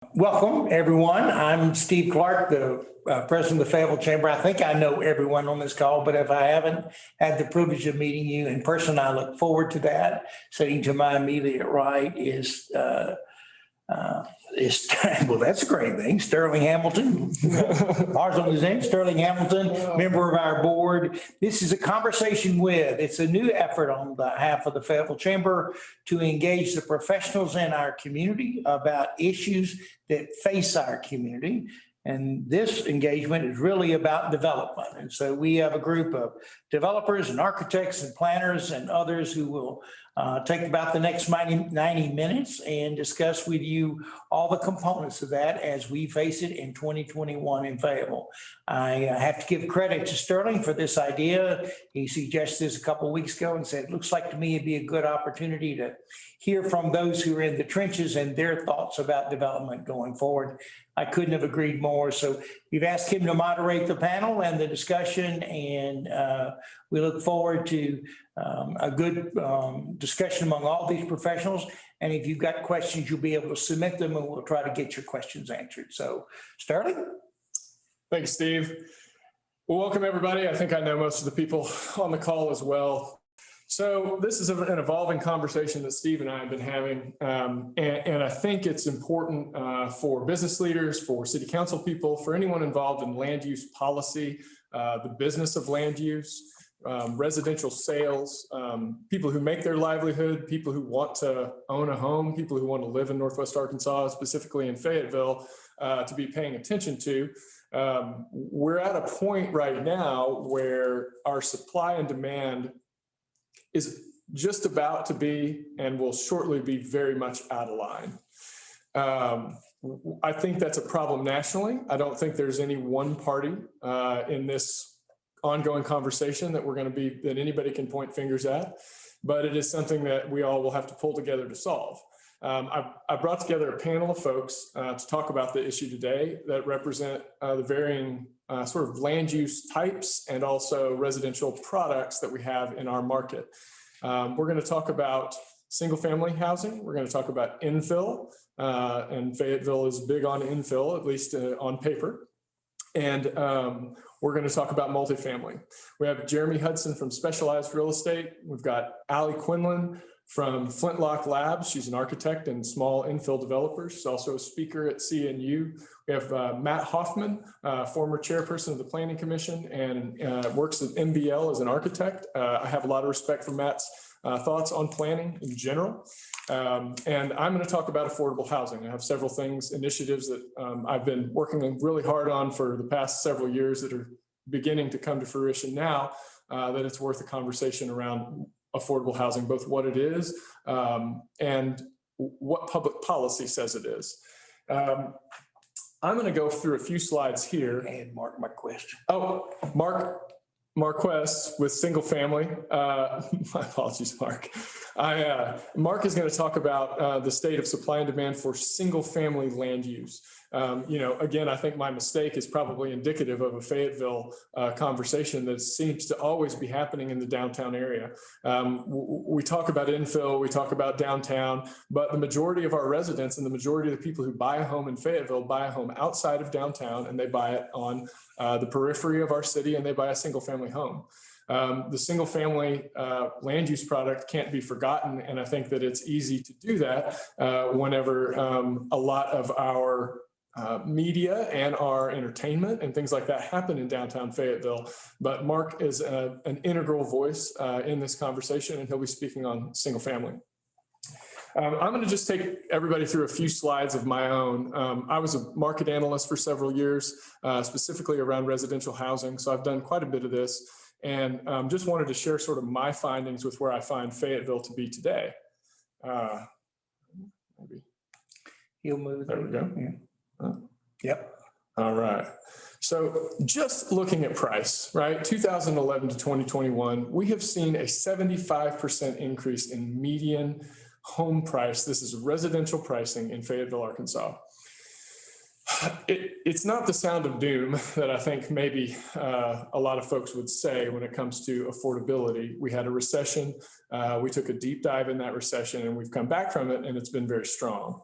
Welcome, everyone. I'm Steve Clark, the president of the Fayetteville Chamber. I think I know everyone on this call, but if I haven't had the privilege of meeting you in person, I look forward to that. Sitting to my immediate right is well, that's a great thing. Sterling Hamilton, ours on his name, Sterling Hamilton, member of our board. This is a conversation with, it's a new effort on behalf of the Fayetteville Chamber to engage the professionals in our community about issues that face our community. And this engagement is really about development. And so we have a group of developers and architects and planners and others who will take about the next 90 minutes and discuss with you all the components of that as we face it in 2021 in Fayetteville. I have to give credit to Sterling for this idea. He suggested this a couple of weeks ago and said, it looks like to me it'd be a good opportunity to hear from those who are in the trenches and their thoughts about development going forward. I couldn't have agreed more. So we've asked him to moderate the panel and the discussion, and we look forward to a good discussion among all these professionals. And if you've got questions, you'll be able to submit them and we'll try to get your questions answered. So Sterling. Thanks, Steve. Well, welcome everybody. I think I know most of the people on the call as well. So this is an evolving conversation that Steve and I have been having, and I think it's important for business leaders, for city council people, for anyone involved in land use policy, the business of land use, residential sales, people who make their livelihood, people who want to own a home, people who want to live in Northwest Arkansas, specifically in Fayetteville, to be paying attention to. We're at a point right now where our supply and demand is just about to be and will shortly be very much out of line. I think that's a problem nationally. I don't think there's any one party in this ongoing conversation that anybody can point fingers at, but it is something that we all will have to pull together to solve. I brought together a panel of folks to talk about the issue today that represent the varying sort of land use types and also residential products that we have in our market. We're going to talk about single family housing. We're going to talk about infill, and Fayetteville is big on infill, at least on paper. And we're going to talk about multifamily. We have Jeremy Hudson from Specialized Real Estate. We've got Allie Quinlan from Flintlock Labs. She's an architect and small infill developer. She's also a speaker at CNU. We have Matt Hoffman, former chairperson of the Planning Commission and works at MBL as an architect. I have a lot of respect for Matt's thoughts on planning in general. And I'm going to talk about affordable housing. I have several initiatives that I've been working really hard on for the past several years that are beginning to come to fruition now, that it's worth a conversation around affordable housing, both what it is and what public policy says it is. I'm going to go through a few slides here. And Mark, my question. Oh, Marquez with single family. My apologies, Mark. Mark is going to talk about the state of supply and demand for single family land use. Again, I think my mistake is probably indicative of a Fayetteville conversation that seems to always be happening in the downtown area. We talk about infill, we talk about downtown, but the majority of our residents and the majority of the people who buy a home in Fayetteville buy a home outside of downtown, and they buy it on the periphery of our city, and they buy a single family home. The single family land use product can't be forgotten. And I think that it's easy to do that whenever a lot of our media and our entertainment and things like that happen in downtown Fayetteville. But Mark is an integral voice in this conversation, and he'll be speaking on single family. I'm going to just take everybody through a few slides of my own. I was a market analyst for several years, specifically around residential housing. So I've done quite a bit of this, and just wanted to share sort of my findings with where I find Fayetteville to be today. Maybe. You'll move. There we go. Yeah. Yep. All right. So just looking at price, right? 2011 to 2021, we have seen a 75% increase in median home price. This is residential pricing in Fayetteville, Arkansas. It's not the sound of doom that I think maybe a lot of folks would say when it comes to affordability. We had a recession. We took a deep dive in that recession, and we've come back from it, and it's been very strong.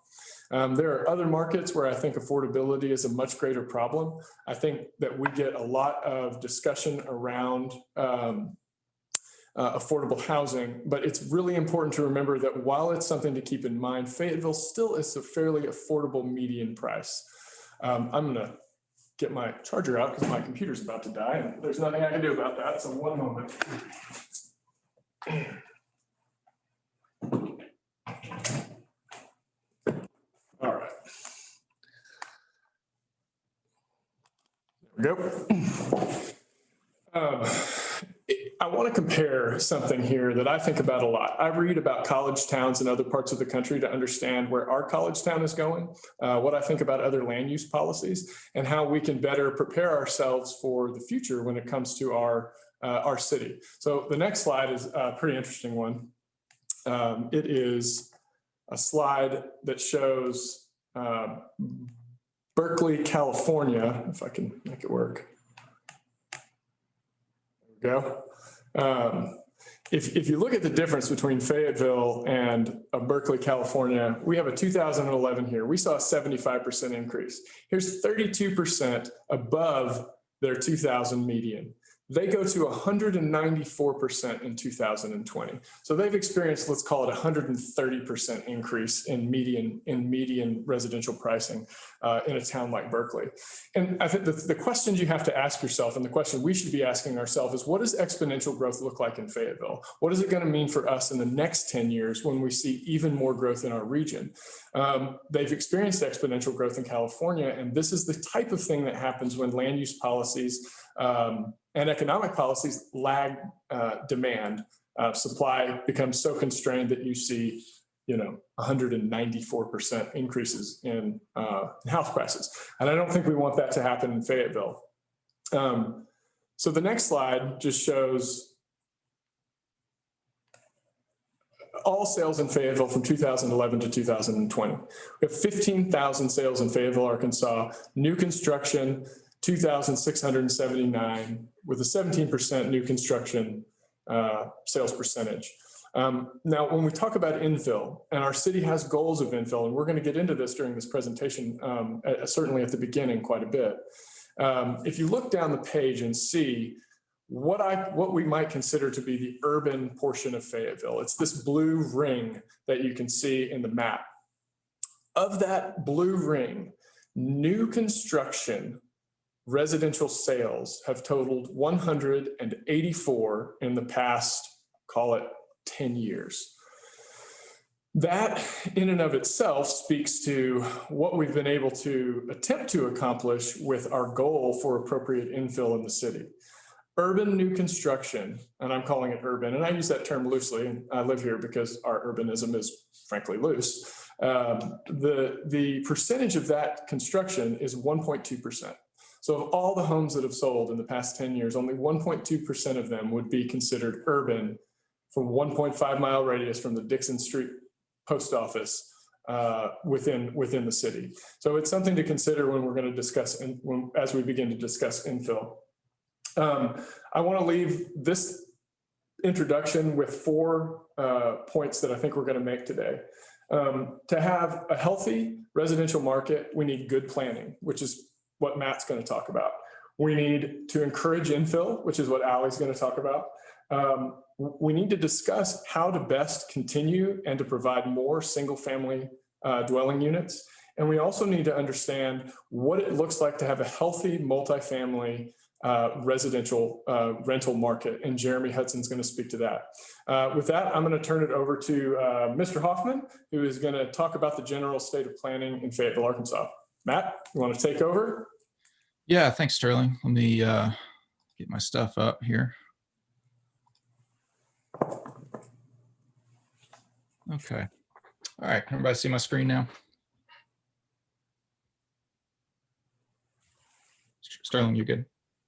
There are other markets where I think affordability is a much greater problem. I think that we get a lot of discussion around affordable housing, but it's really important to remember that while it's something to keep in mind, Fayetteville still is a fairly affordable median price. I'm gonna get my charger out because my computer's about to die and there's nothing I can do about that, so one moment. All right. There we go. I want to compare something here that I think about a lot. I read about college towns in other parts of the country to understand where our college town is going, what I think about other land use policies, and how we can better prepare ourselves for the future when it comes to our city. So the next slide is a pretty interesting one. It is a slide that shows Berkeley, California, if I can make it work. There we go. If you look at the difference between Fayetteville and Berkeley, California, we have a 2011 here. We saw a 75% increase. Here's 32% above their 2000 median. They go to 194% in 2020. So they've experienced, let's call it 130% increase in median residential pricing in a town like Berkeley. And I think the questions you have to ask yourself, and the question we should be asking ourselves, is what does exponential growth look like in Fayetteville? What is it going to mean for us in the next 10 years when we see even more growth in our region? They've experienced exponential growth in California, and this is the type of thing that happens when land use policies and economic policies lag demand. Supply becomes so constrained that you see, 194% increases in house prices. And I don't think we want that to happen in Fayetteville. So the next slide just shows all sales in Fayetteville from 2011 to 2020. We have 15,000 sales in Fayetteville, Arkansas, new construction, 2,679 with a 17% new construction sales percentage. Now, when we talk about infill, and our city has goals of infill, and we're going to get into this during this presentation, certainly at the beginning quite a bit. If you look down the page and see what we might consider to be the urban portion of Fayetteville, it's this blue ring that you can see in the map. Of that blue ring, new construction residential sales have totaled 184 in the past, call it 10 years. That in and of itself speaks to what we've been able to attempt to accomplish with our goal for appropriate infill in the city. Urban new construction, and I'm calling it urban, and I use that term loosely, and I live here because our urbanism is frankly loose. The percentage of that construction is 1.2%. So of all the homes that have sold in the past 10 years, only 1.2% of them would be considered urban from 1.5 mile radius from the Dixon Street post office within the city. So it's something to consider when we're going to discuss, as we begin to discuss infill. I want to leave this introduction with 4 points that I think we're going to make today. To have a healthy residential market, we need good planning, which is what Matt's going to talk about. We need to encourage infill, which is what Allie's going to talk about. We need to discuss how to best continue and to provide more single-family dwelling units. And we also need to understand what it looks like to have a healthy multifamily residential rental market. And Jeremy Hudson's going to speak to that. With that, I'm going to turn it over to Mr. Hoffman, who is going to talk about the general state of planning in Fayetteville, Arkansas. Matt, you want to take over? Yeah, thanks, Sterling. Let me get my stuff up here. Okay. All right. Everybody see my screen now? Sterling, you're good?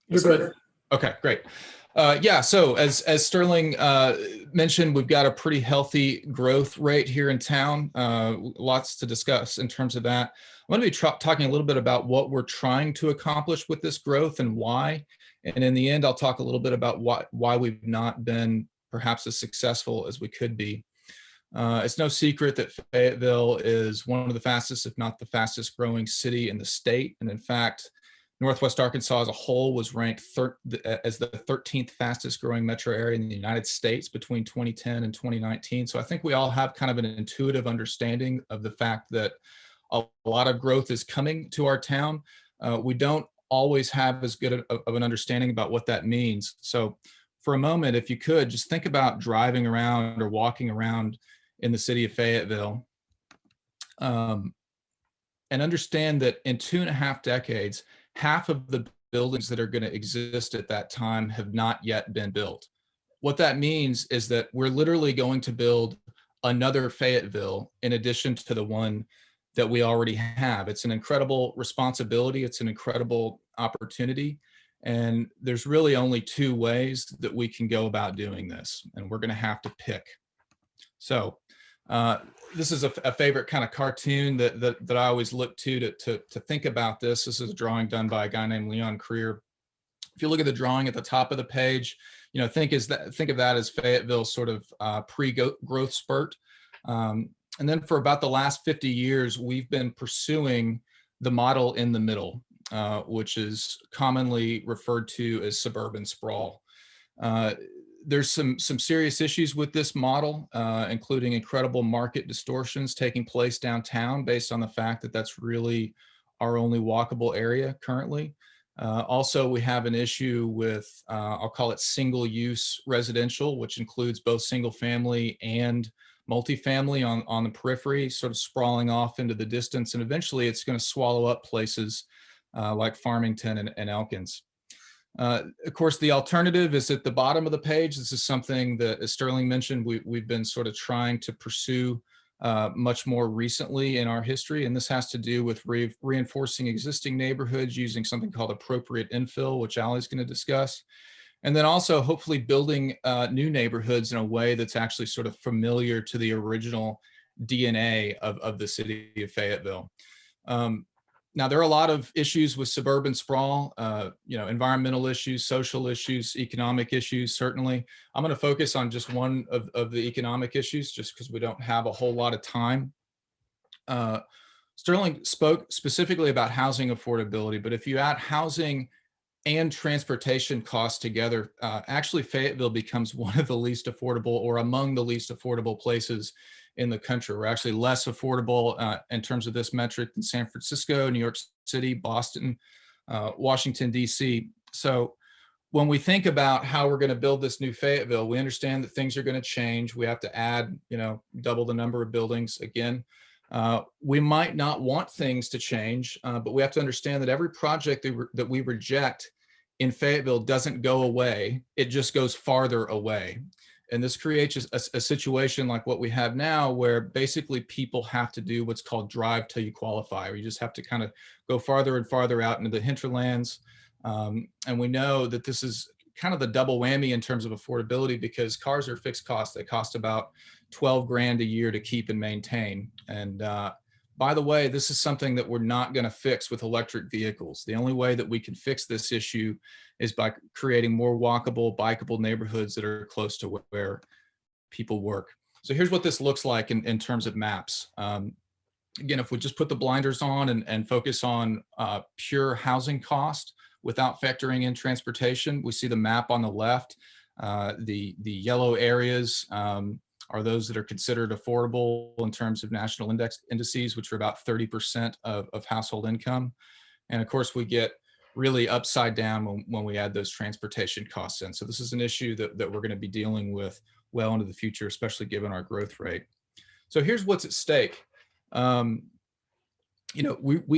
You're good. Okay, great. Yeah, so as Sterling mentioned, we've got a pretty healthy growth rate here in town. Lots to discuss in terms of that. I'm going to be talking a little bit about what we're trying to accomplish with this growth and why. And in the end, I'll talk a little bit about why we've not been perhaps as successful as we could be. It's no secret that Fayetteville is one of the fastest, if not the fastest growing city in the state. And in fact, Northwest Arkansas as a whole was ranked as the 13th fastest growing metro area in the United States between 2010 and 2019. So I think we all have kind of an intuitive understanding of the fact that a lot of growth is coming to our town. We don't always have as good of an understanding about what that means. So for a moment, if you could, just think about driving around or walking around in the city of Fayetteville, and understand that in 2.5 decades, half of the buildings that are going to exist at that time have not yet been built. What that means is that we're literally going to build another Fayetteville in addition to the one that we already have. It's an incredible responsibility. It's an incredible opportunity. And there's really only 2 ways that we can go about doing this, and we're going to have to pick. So this is a favorite kind of cartoon that I always look to think about this. This is a drawing done by a guy named Leon Creer. If you look at the drawing at the top of the page, you know, think of that as Fayetteville's sort of pre-growth spurt. And then for about the last 50 years, we've been pursuing the model in the middle, which is commonly referred to as suburban sprawl. There's some serious issues with this model, including incredible market distortions taking place downtown based on the fact that that's really our only walkable area currently. Also, we have an issue with, I'll call it single-use residential, which includes both single-family and multifamily on the periphery, sort of sprawling off into the distance. And eventually, it's going to swallow up places like Farmington and Elkins. Of course, the alternative is at the bottom of the page. This is something that, as Sterling mentioned, we've been sort of trying to pursue much more recently in our history. And this has to do with reinforcing existing neighborhoods using something called appropriate infill, which Allie's going to discuss. And then also hopefully building new neighborhoods in a way that's actually sort of familiar to the original DNA of the city of Fayetteville. Now, there are a lot of issues with suburban sprawl, environmental issues, social issues, economic issues, certainly. I'm going to focus on just one of the economic issues, just because we don't have a whole lot of time. Sterling spoke specifically about housing affordability, but if you add housing and transportation costs together, actually Fayetteville becomes one of the least affordable or among the least affordable places in the country. We're actually less affordable in terms of this metric than San Francisco, New York City, Boston, Washington, D.C. So when we think about how we're going to build this new Fayetteville, we understand that things are going to change. We have to add, double the number of buildings again. We might not want things to change, but we have to understand that every project that we reject in Fayetteville doesn't go away. It just goes farther away. And this creates a situation like what we have now, where basically people have to do what's called drive till you qualify, or you just have to kind of go farther and farther out into the hinterlands. And we know that this is kind of the double whammy in terms of affordability, because cars are fixed costs. They cost about 12 grand a year to keep and maintain. And by the way, this is something that we're not going to fix with electric vehicles. The only way that we can fix this issue is by creating more walkable, bikeable neighborhoods that are close to where people work. So here's what this looks like in terms of maps. Again, if we just put the blinders on and focus on pure housing cost without factoring in transportation, we see the map on the left. The yellow areas are those that are considered affordable in terms of national indices, which are about 30% of household income. And of course, we get really upside down when we add those transportation costs in. So this is an issue that we're going to be dealing with well into the future, especially given our growth rate. So here's what's at stake. We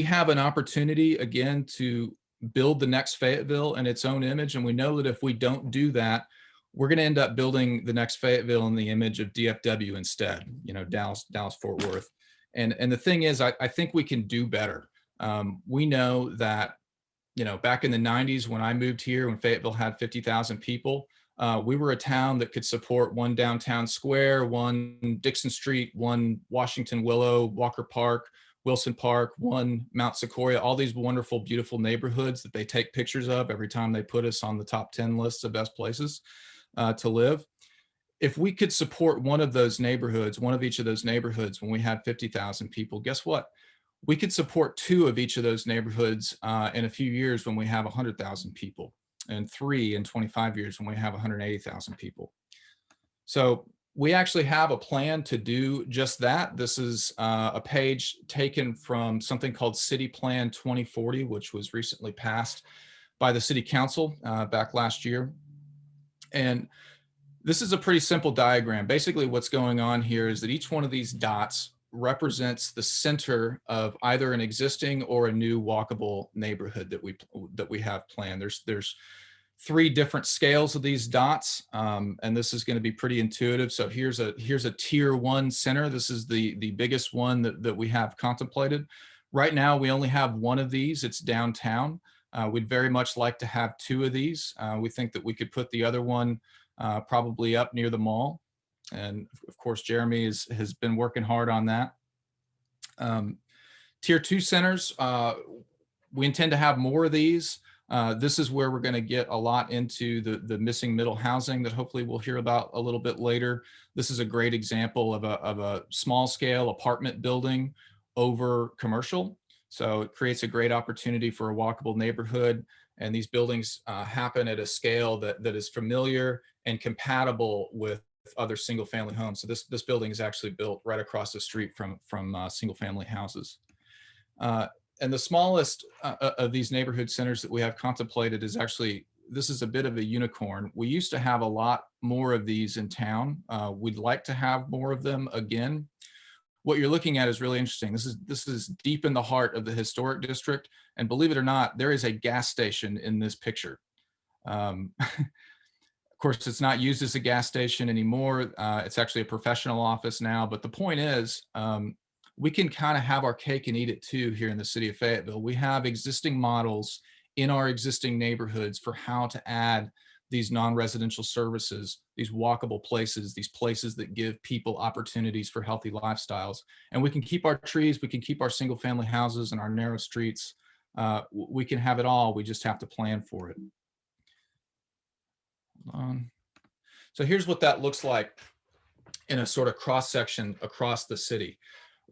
have an opportunity, again, to build the next Fayetteville in its own image. And we know that if we don't do that, we're going to end up building the next Fayetteville in the image of DFW instead, Dallas, Fort Worth. And the thing is, I think we can do better. We know that, back in the 90s, when I moved here, when Fayetteville had 50,000 people, we were a town that could support one downtown square, one Dixon Street, one Washington Willow, Walker Park, Wilson Park, one Mount Sequoia, all these wonderful, beautiful neighborhoods that they take pictures of every time they put us on the top 10 lists of best places to live. if we could support one of those neighborhoods, one of each of those neighborhoods when we had 50,000 people, guess what? We could support two of each of those neighborhoods in a few years when we have 100,000 people, and three in 25 years when we have 180,000 people. So we actually have a plan to do just that. This is a page taken from something called City Plan 2040, which was recently passed by the City Council back last year. And this is a pretty simple diagram. Basically, what's going on here is that each one of these dots represents the center of either an existing or a new walkable neighborhood that we have planned. There's three different scales of these dots, and this is going to be pretty intuitive. So here's a tier 1 center. This is the biggest one that we have contemplated. Right now, we only have one of these. It's downtown. We'd very much like to have two of these. We think that we could put the other one probably up near the mall. And of course, Jeremy has been working hard on that. Tier 2 centers, we intend to have more of these. This is where we're going to get a lot into the missing middle housing that hopefully we'll hear about a little bit later. This is a great example of a small scale apartment building over commercial. So it creates a great opportunity for a walkable neighborhood. And these buildings happen at a scale that is familiar and compatible with other single family homes. So this building is actually built right across the street from single family houses. And the smallest of these neighborhood centers that we have contemplated is actually, this is a bit of a unicorn. We used to have a lot more of these in town. We'd like to have more of them again. What you're looking at is really interesting. This is deep in the heart of the historic district. And believe it or not, there is a gas station in this picture. Of course, it's not used as a gas station anymore. It's actually a professional office now. But the point is, we can kind of have our cake and eat it too here in the city of Fayetteville. We have existing models in our existing neighborhoods for how to add these non-residential services, these walkable places, these places that give people opportunities for healthy lifestyles. And we can keep our trees, we can keep our single family houses and our narrow streets. We can have it all. We just have to plan for it. Hold on. So here's what that looks like in a sort of cross section across the city.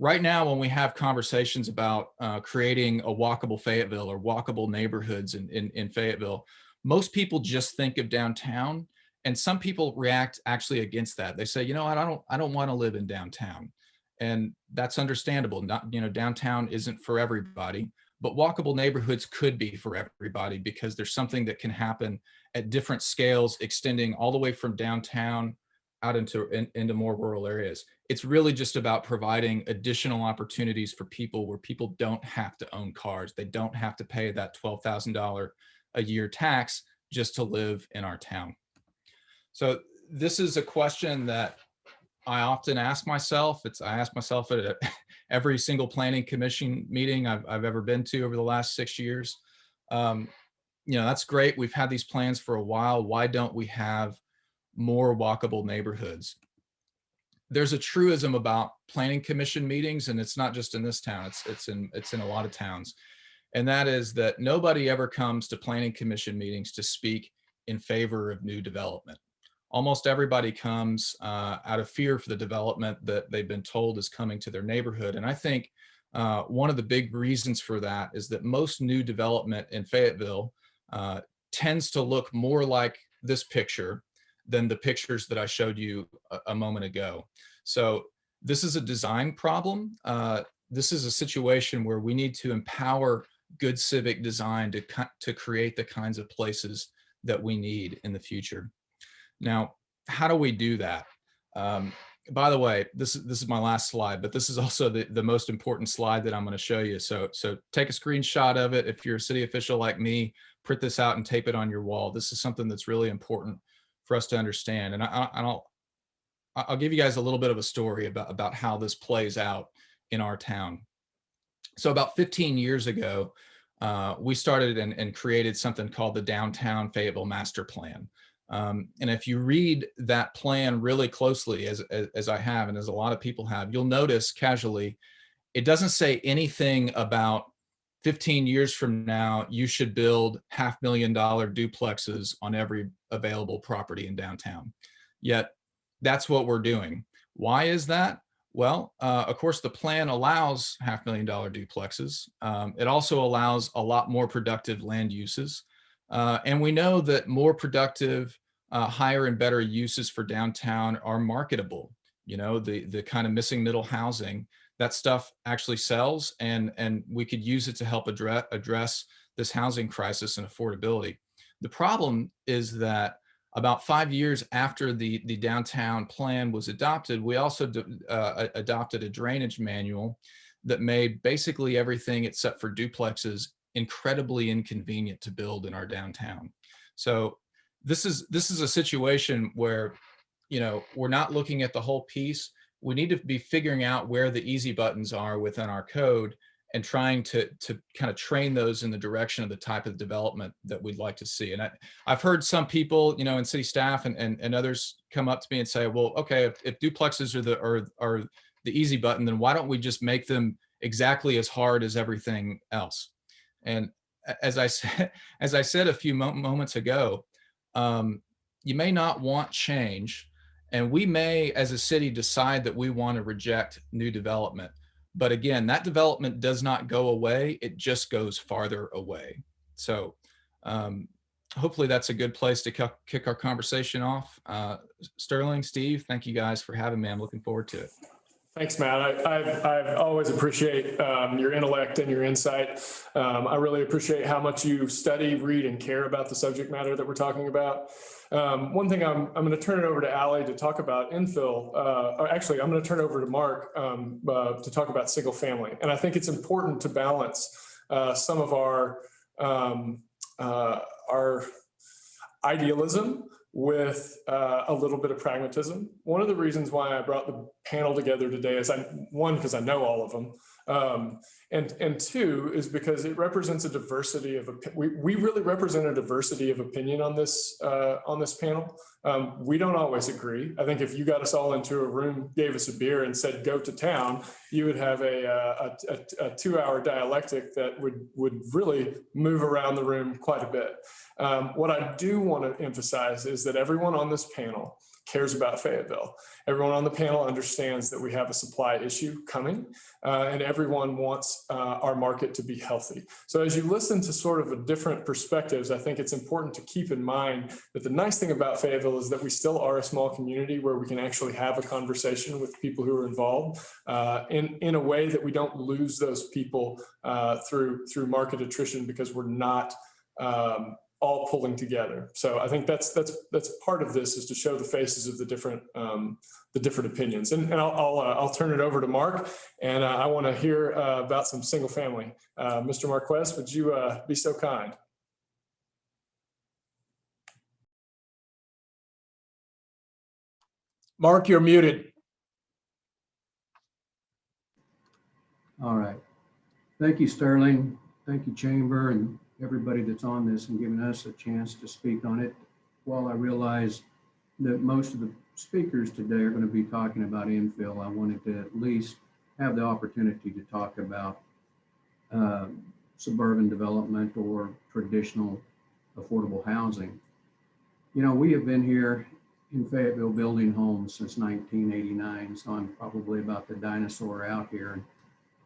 Right now, when we have conversations about creating a walkable Fayetteville or walkable neighborhoods in Fayetteville, most people just think of downtown, and some people react actually against that. They say, you know, I don't want to live in downtown, and that's understandable. Not, you know, downtown isn't for everybody, but walkable neighborhoods could be for everybody because there's something that can happen at different scales, extending all the way from downtown out into more rural areas. It's really just about providing additional opportunities for people where people don't have to own cars. They don't have to pay that $12,000 a year tax just to live in our town. So this is a question that I often ask myself. I ask myself at every single planning commission meeting I've ever been to over the last 6 years. You know, that's great. We've had these plans for a while. Why don't we have more walkable neighborhoods? There's a truism about planning commission meetings, and it's not just in this town. It's in a lot of towns, and that is that nobody ever comes to planning commission meetings to speak in favor of new development. Almost everybody comes out of fear for the development that they've been told is coming to their neighborhood. And I think one of the big reasons for that is that most new development in Fayetteville tends to look more like this picture than the pictures that I showed you a moment ago. So this is a design problem. This is a situation where we need to empower good civic design to create the kinds of places that we need in the future. Now, how do we do that? By the way, this is my last slide, but this is also the most important slide that I'm going to show you. So take a screenshot of it. If you're a city official like me, print this out and tape it on your wall. This is something that's really important for us to understand. And I'll give you guys a little bit of a story about how this plays out in our town. So about 15 years ago, we started and created something called the Downtown Fayetteville Master Plan. And if you read that plan really closely, as I have, and as a lot of people have, you'll notice casually, it doesn't say anything about 15 years from now, you should build $500,000 duplexes on every available property in downtown. Yet that's what we're doing. Why is that? Well, of course, the plan allows $500,000 duplexes. It also allows a lot more productive land uses. And we know that more productive, higher and better uses for downtown are marketable. You know, the kind of missing middle housing, that stuff actually sells, and we could use it to help address this housing crisis and affordability. The problem is that about 5 years after the downtown plan was adopted, we also adopted a drainage manual that made basically everything except for duplexes incredibly inconvenient to build in our downtown. So this is a situation where, you know, we're not looking at the whole piece. We need to be figuring out where the easy buttons are within our code and trying to kind of train those in the direction of the type of development that we'd like to see. And I've heard some people, you know, in city staff and others come up to me and say, well, okay, if duplexes are the easy button, then why don't we just make them exactly as hard as everything else? And as I said a few moments ago, you may not want change, and we may, as a city, decide that we want to reject new development. But again, that development does not go away. It just goes farther away. So hopefully that's a good place to kick our conversation off. Sterling, Steve, thank you guys for having me. I'm looking forward to it. Thanks, Matt. I always appreciate your intellect and your insight. I really appreciate how much you study, read, and care about the subject matter that we're talking about. One thing, I'm going to turn it over to Allie to talk about infill. Or actually, I'm going to turn it over to Mark to talk about single family. And I think it's important to balance some of our idealism with a little bit of pragmatism. One of the reasons why I brought the panel together today is one, because I know all of them, and two is because it represents a diversity of we really represent a diversity of opinion on this panel. We don't always agree. I think if you got us all into a room, gave us a beer, and said go to town, you would have a 2-hour dialectic that would really move around the room quite a bit. What I do want to emphasize is that everyone on this panel cares about Fayetteville. Everyone on the panel understands that we have a supply issue coming, and everyone wants our market to be healthy. So as you listen to sort of different perspectives, I think it's important to keep in mind that the nice thing about Fayetteville is that we still are a small community where we can actually have a conversation with people who are involved in a way that we don't lose those people through market attrition because we're not all pulling together. So I think that's part of this, is to show the faces of the different opinions. And I'll turn it over to Mark, and I want to hear about some single family. Mr. Marquez, would you be so kind? Mark, you're muted. All right. Thank you, Sterling. Thank you, Chamber, and everybody that's on this and giving us a chance to speak on it. While I realize that most of the speakers today are going to be talking about infill, I wanted to at least have the opportunity to talk about suburban development or traditional affordable housing. You know, we have been here in Fayetteville building homes since 1989, so I'm probably about the dinosaur out here. And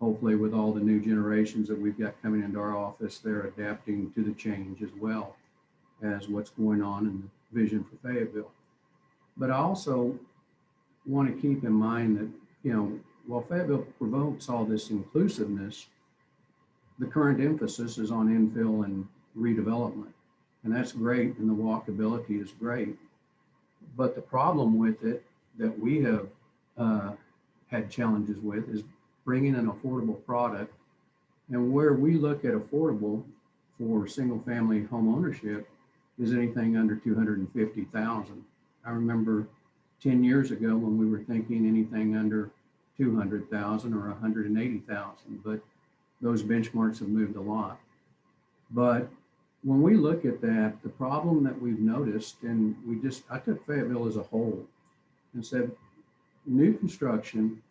hopefully with all the new generations that we've got coming into our office, they're adapting to the change as well as what's going on in the vision for Fayetteville. But I also want to keep in mind that, you know, while Fayetteville promotes all this inclusiveness, the current emphasis is on infill and redevelopment. And that's great, and the walkability is great. But the problem with it that we have had challenges with is bringing an affordable product. And where we look at affordable for single family home ownership is anything under 250,000. I remember 10 years ago when we were thinking anything under 200,000 or 180,000, but those benchmarks have moved a lot. But when we look at that, the problem that we've noticed, and I took Fayetteville as a whole and said, new construction,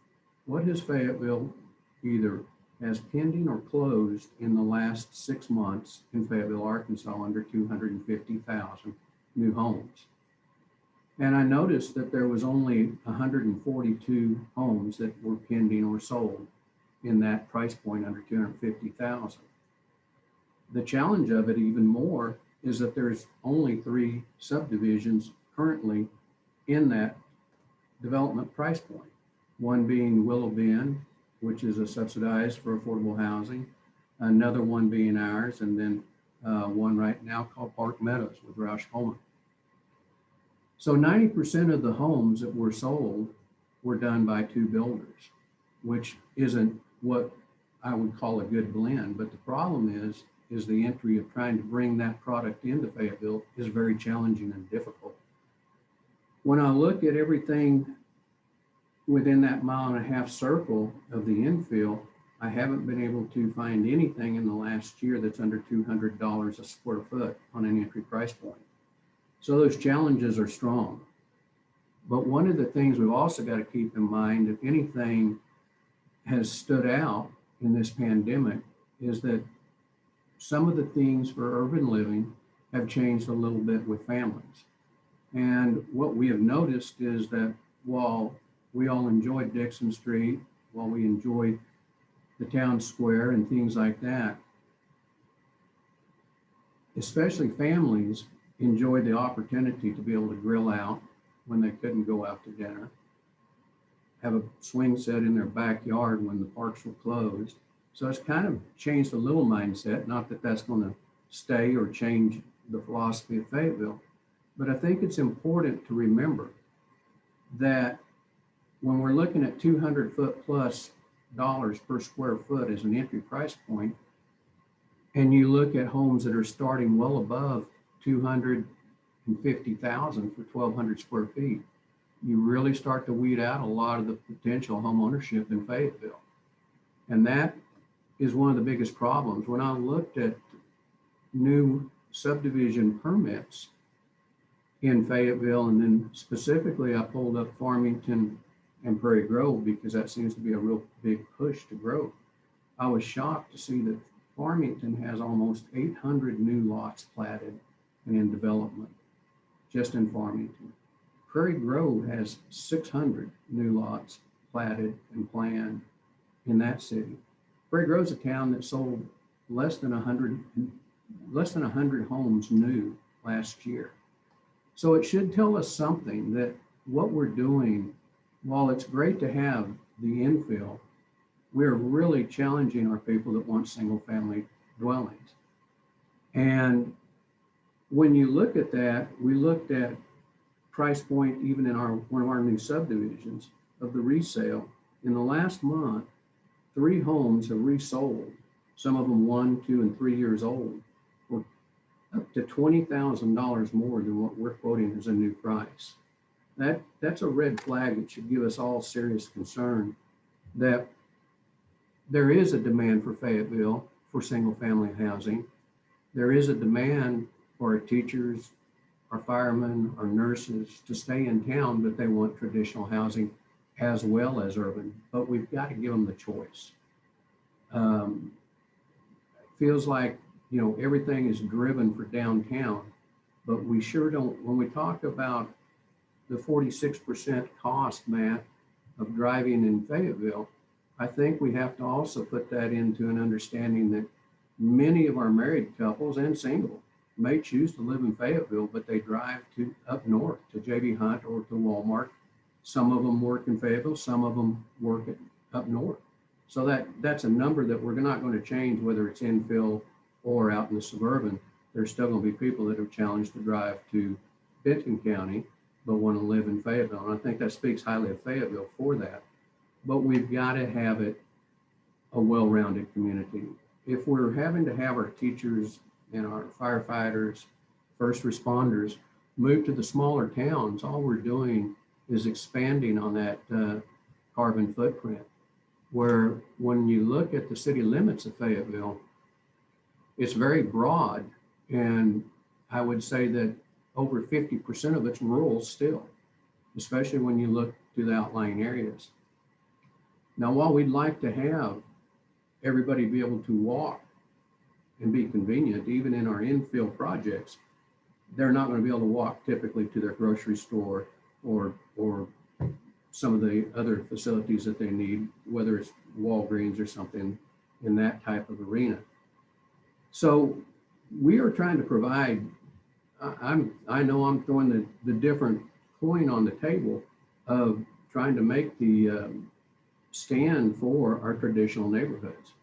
what has Fayetteville either has pending or closed in the last 6 months in Fayetteville, Arkansas, under 250,000 new homes? And I noticed that there was only 142 homes that were pending or sold in that price point under 250,000. The challenge of it even more is that there's only 3 subdivisions currently in that development price point. One being Willow Bend, which is a subsidized for affordable housing, another one being ours, and then one right now called Park Meadows with Roush Coleman. So 90% of the homes that were sold were done by 2 builders, which isn't what I would call a good blend. But the problem is the entry of trying to bring that product into Fayetteville is very challenging and difficult. When I look at everything within that 1.5 mile circle of the infill, I haven't been able to find anything in the last year that's under $200 a square foot on an entry price point. So those challenges are strong. But one of the things we've also got to keep in mind, if anything has stood out in this pandemic, is that some of the things for urban living have changed a little bit with families. And what we have noticed is that while we all enjoyed Dixon Street, while we enjoyed the town square and things like that, especially families enjoyed the opportunity to be able to grill out when they couldn't go out to dinner, have a swing set in their backyard when the parks were closed. So it's kind of changed a little mindset, not that that's going to stay or change the philosophy of Fayetteville, but I think it's important to remember that when we're looking at 200 foot plus dollars per square foot as an entry price point, and you look at homes that are starting well above 250,000 for 1,200 square feet, you really start to weed out a lot of the potential home ownership in Fayetteville. And that is one of the biggest problems. When I looked at new subdivision permits in Fayetteville, and then specifically I pulled up Farmington and Prairie Grove because that seems to be a real big push to grow. I was shocked to see that Farmington has almost 800 new lots platted and in development just in Farmington. Prairie Grove has 600 new lots platted and planned in that city. Prairie Grove's a town that sold less than 100 homes new last year. So it should tell us something that what we're doing, while it's great to have the infill, we're really challenging our people that want single family dwellings. And when you look at that, we looked at price point even in one of our new subdivisions of the resale. In the last month, 3 homes have resold, some of them 1, 2, and 3 years old, for up to $20,000 more than what we're quoting as a new price. That's a red flag that should give us all serious concern that there is a demand for Fayetteville for single family housing. There is a demand for our teachers, our firemen, our nurses to stay in town, but they want traditional housing as well as urban, but we've got to give them the choice. Feels like, everything is driven for downtown, but we sure don't, when we talk about the 46% cost, Matt, of driving in Fayetteville, I think we have to also put that into an understanding that many of our married couples and single may choose to live in Fayetteville, but they drive up north to J.B. Hunt or to Walmart. Some of them work in Fayetteville, some of them work up north. So that's a number that we're not going to change, whether it's infill or out in the suburban. There's still going to be people that are challenged to drive to Benton County, but want to live in Fayetteville. And I think that speaks highly of Fayetteville for that. But we've got to have it a well-rounded community. If we're having to have our teachers and our firefighters, first responders move to the smaller towns, all we're doing is expanding on that carbon footprint. Where when you look at the city limits of Fayetteville, it's very broad. And I would say that over 50% of it's rural still, especially when you look to the outlying areas. Now, while we'd like to have everybody be able to walk and be convenient, even in our infill projects, they're not going to be able to walk typically to their grocery store or some of the other facilities that they need, whether it's Walgreens or something in that type of arena. So we are trying to provide, I know I'm throwing the different coin on the table of trying to make the stand for our traditional neighborhoods.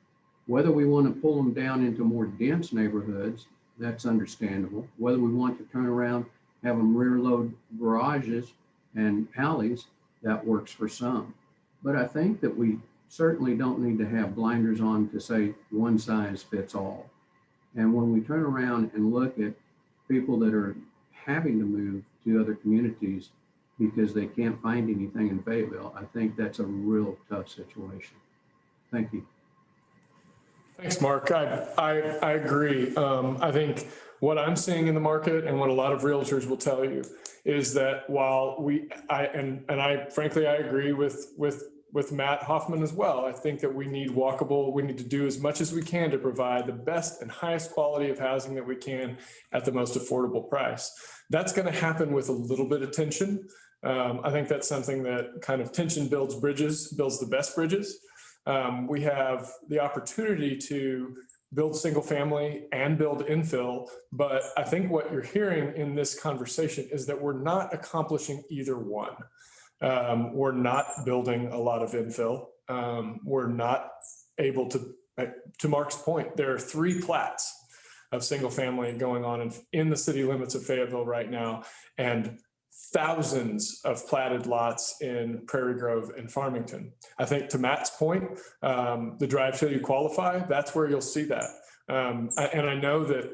Whether we want to pull them down into more dense neighborhoods, that's understandable. Whether we want to turn around, have them rear load garages and alleys, that works for some. But I think that we certainly don't need to have blinders on to say one size fits all. And when we turn around and look at people that are having to move to other communities because they can't find anything in Fayetteville, I think that's a real tough situation. Thank you. Thanks, Mark. I agree. I think what I'm seeing in the market and what a lot of realtors will tell you is that while I frankly, I agree with Matt Hoffman as well. I think that we need to do as much as we can to provide the best and highest quality of housing that we can at the most affordable price. That's going to happen with a little bit of tension. I think that's something that kind of tension builds the best bridges. We have the opportunity to build single family and build infill, but I think what you're hearing in this conversation is that we're not accomplishing either one. We're not building a lot of infill. We're not able to Mark's point, there are 3 plats of single family going on in the city limits of Fayetteville right now, and thousands of platted lots in Prairie Grove and Farmington. I think to Matt's point, the drive till you qualify, that's where you'll see that. And I know that,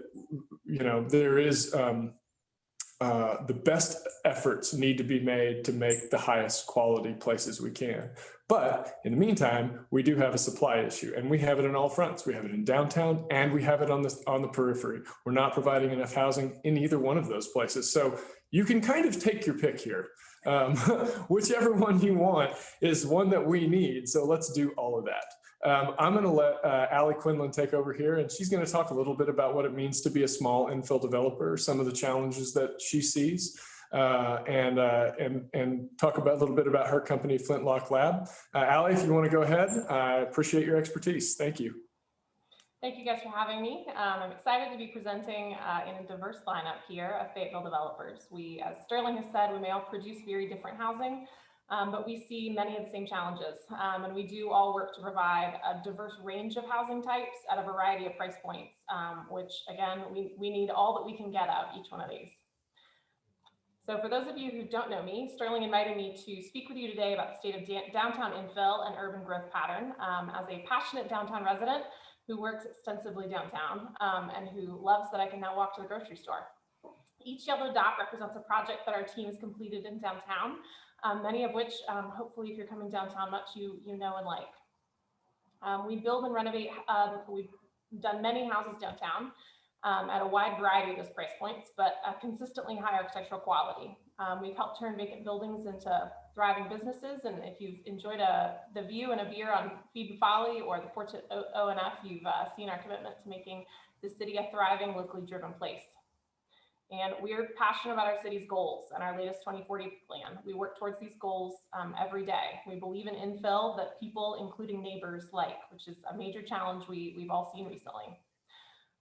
there is the best efforts need to be made to make the highest quality places we can. But in the meantime, we do have a supply issue, and we have it on all fronts. We have it in downtown and we have it on the periphery. We're not providing enough housing in either one of those places. So you can kind of take your pick here. Whichever one you want is one that we need. So let's do all of that. I'm going to let Allie Quinlan take over here, and she's going to talk a little bit about what it means to be a small infill developer, some of the challenges that she sees, and talk about a little bit about her company, Flintlock Lab. Allie, if you want to go ahead, I appreciate your expertise. Thank you. Thank you guys for having me. I'm excited to be presenting in a diverse lineup here of Fayetteville developers. We, as Sterling has said, we may all produce very different housing, but we see many of the same challenges. And we do all work to provide a diverse range of housing types at a variety of price points, which again, we need all that we can get out of each one of these. So for those of you who don't know me, Sterling invited me to speak with you today about the state of downtown infill and urban growth pattern. As a passionate downtown resident who works extensively downtown and who loves that I can now walk to the grocery store. Each yellow dot represents a project that our team has completed in downtown, many of which, hopefully, if you're coming downtown much, you know and like. We build and renovate, we've done many houses downtown at a wide variety of those price points, but consistently high architectural quality. We've helped turn vacant buildings into thriving businesses, and if you've enjoyed the view and a beer on Phoebe Folly or the porch at ONF, you've seen our commitment to making the city a thriving, locally driven place. And we're passionate about our city's goals and our latest 2040 plan. We work towards these goals every day. We believe in infill that people, including neighbors, like, which is a major challenge we've all seen recently.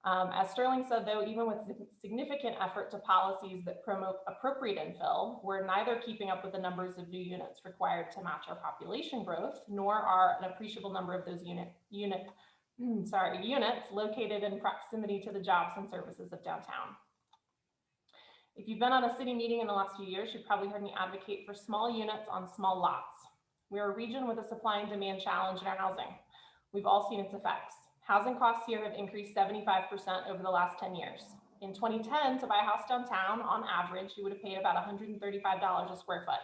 As Sterling said, though, even with significant effort to policies that promote appropriate infill, we're neither keeping up with the numbers of new units required to match our population growth, nor are an appreciable number of those units located in proximity to the jobs and services of downtown. If you've been on a city meeting in the last few years, you've probably heard me advocate for small units on small lots. We're a region with a supply and demand challenge in our housing. We've all seen its effects. Housing costs here have increased 75% over the last 10 years. In 2010, to buy a house downtown, on average, you would have paid about $135 a square foot.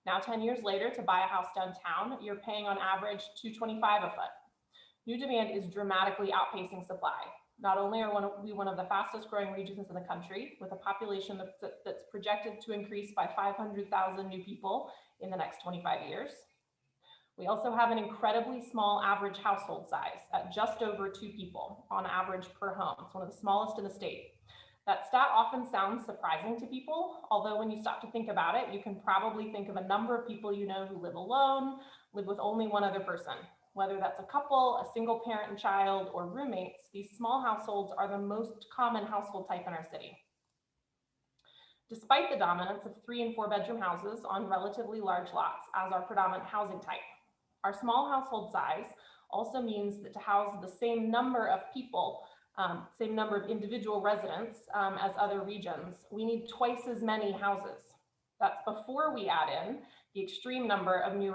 Now, 10 years later, to buy a house downtown, you're paying on average $225 a foot. New demand is dramatically outpacing supply. Not only are we one of the fastest growing regions in the country, with a population that's projected to increase by 500,000 new people in the next 25 years, we also have an incredibly small average household size at just over 2 people on average per home. It's one of the smallest in the state. That stat often sounds surprising to people, although when you stop to think about it, you can probably think of a number of people you know who live alone, live with only one other person. Whether that's a couple, a single parent and child, or roommates, these small households are the most common household type in our city. Despite the dominance of 3 and 4 bedroom houses on relatively large lots as our predominant housing type, our small household size also means that to house the same number of people, same number of individual residents as other regions, we need twice as many houses. That's before we add in the extreme number of new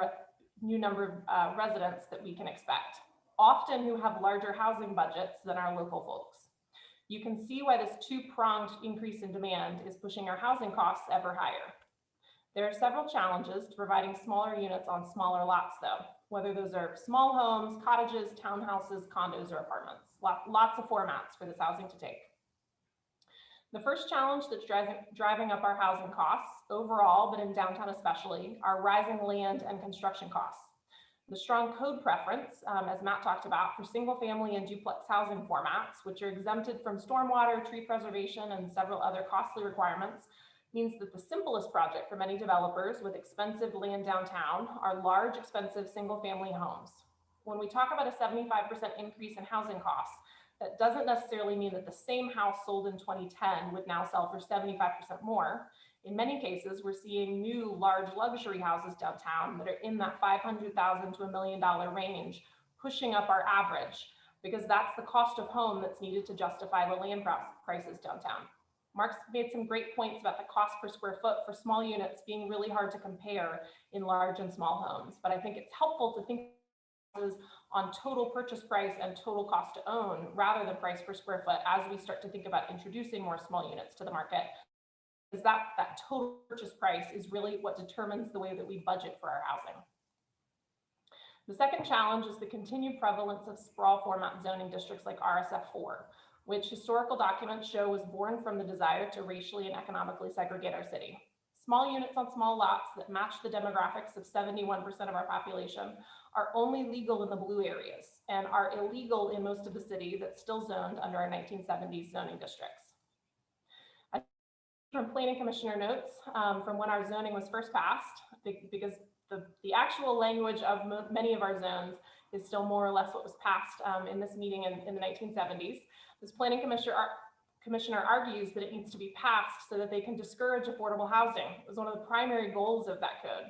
residents that we can expect, often who have larger housing budgets than our local folks. You can see why this two-pronged increase in demand is pushing our housing costs ever higher. There are several challenges to providing smaller units on smaller lots though, whether those are small homes, cottages, townhouses, condos, or apartments. Lots of formats for this housing to take. The first challenge that's driving up our housing costs overall, but in downtown especially, are rising land and construction costs. The strong code preference, as Matt talked about, for single family and duplex housing formats, which are exempted from stormwater, tree preservation, and several other costly requirements, means that the simplest project for many developers with expensive land downtown are large, expensive single family homes. When we talk about a 75% increase in housing costs, that doesn't necessarily mean that the same house sold in 2010 would now sell for 75% more. In many cases, we're seeing new large luxury houses downtown that are in that $500,000 to $1 million range, pushing up our average, because that's the cost of home that's needed to justify the land prices downtown. Mark's made some great points about the cost per square foot for small units being really hard to compare in large and small homes, but I think it's helpful to think on total purchase price and total cost to own rather than price per square foot as we start to think about introducing more small units to the market. Is that total purchase price is really what determines the way that we budget for our housing. The second challenge is the continued prevalence of sprawl format zoning districts like RSF4, which historical documents show was born from the desire to racially and economically segregate our city. Small units on small lots that match the demographics of 71% of our population are only legal in the blue areas and are illegal in most of the city that's still zoned under our 1970s zoning districts. From planning commissioner notes from when our zoning was first passed, because the actual language of many of our zones is still more or less what was passed in this meeting in the 1970s. This planning commissioner argues that it needs to be passed so that they can discourage affordable housing. It was one of the primary goals of that code.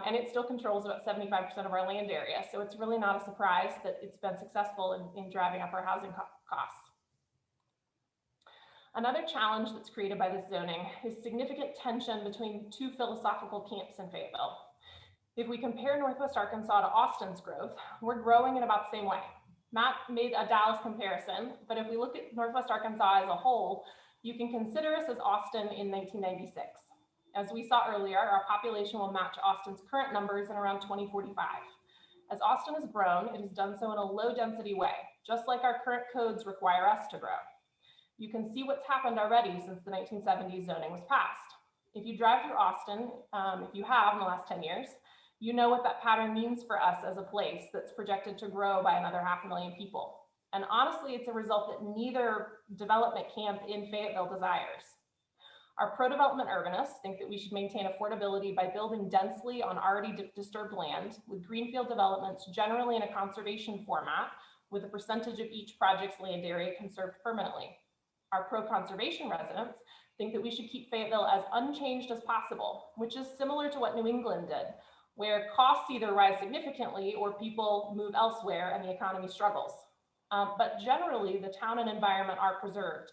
And it still controls about 75% of our land area. So it's really not a surprise that it's been successful in driving up our housing costs. Another challenge that's created by this zoning is significant tension between two philosophical camps in Fayetteville. If we compare Northwest Arkansas to Austin's growth, we're growing in about the same way. Matt made a Dallas comparison, but if we look at Northwest Arkansas as a whole, you can consider us as Austin in 1996. As we saw earlier, our population will match Austin's current numbers in around 2045. As Austin has grown, it has done so in a low density way, just like our current codes require us to grow. You can see what's happened already since the 1970s zoning was passed. If you drive through Austin, if you have in the last 10 years, you know what that pattern means for us as a place that's projected to grow by another 500,000 people. And honestly, it's a result that neither development camp in Fayetteville desires. Our pro-development urbanists think that we should maintain affordability by building densely on already disturbed land, with greenfield developments generally in a conservation format, with a percentage of each project's land area conserved permanently. Our pro-conservation residents think that we should keep Fayetteville as unchanged as possible, which is similar to what New England did, where costs either rise significantly or people move elsewhere and the economy struggles. But generally, the town and environment are preserved.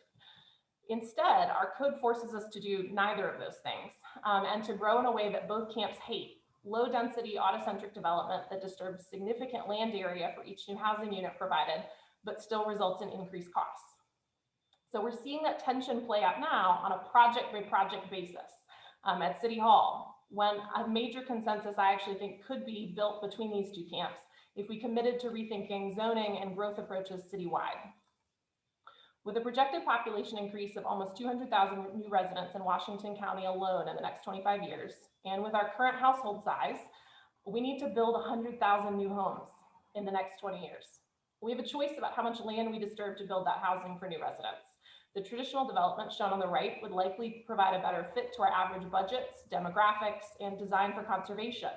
Instead, our code forces us to do neither of those things and to grow in a way that both camps hate: low density autocentric development that disturbs significant land area for each new housing unit provided, but still results in increased costs. So we're seeing that tension play out now on a project by project basis at City Hall, when a major consensus I actually think could be built between these two camps if we committed to rethinking zoning and growth approaches citywide. With a projected population increase of almost 200,000 new residents in Washington County alone in the next 25 years, and with our current household size, we need to build 100,000 new homes in the next 20 years. We have a choice about how much land we disturb to build that housing for new residents. The traditional development shown on the right would likely provide a better fit to our average budgets, demographics, and design for conservation.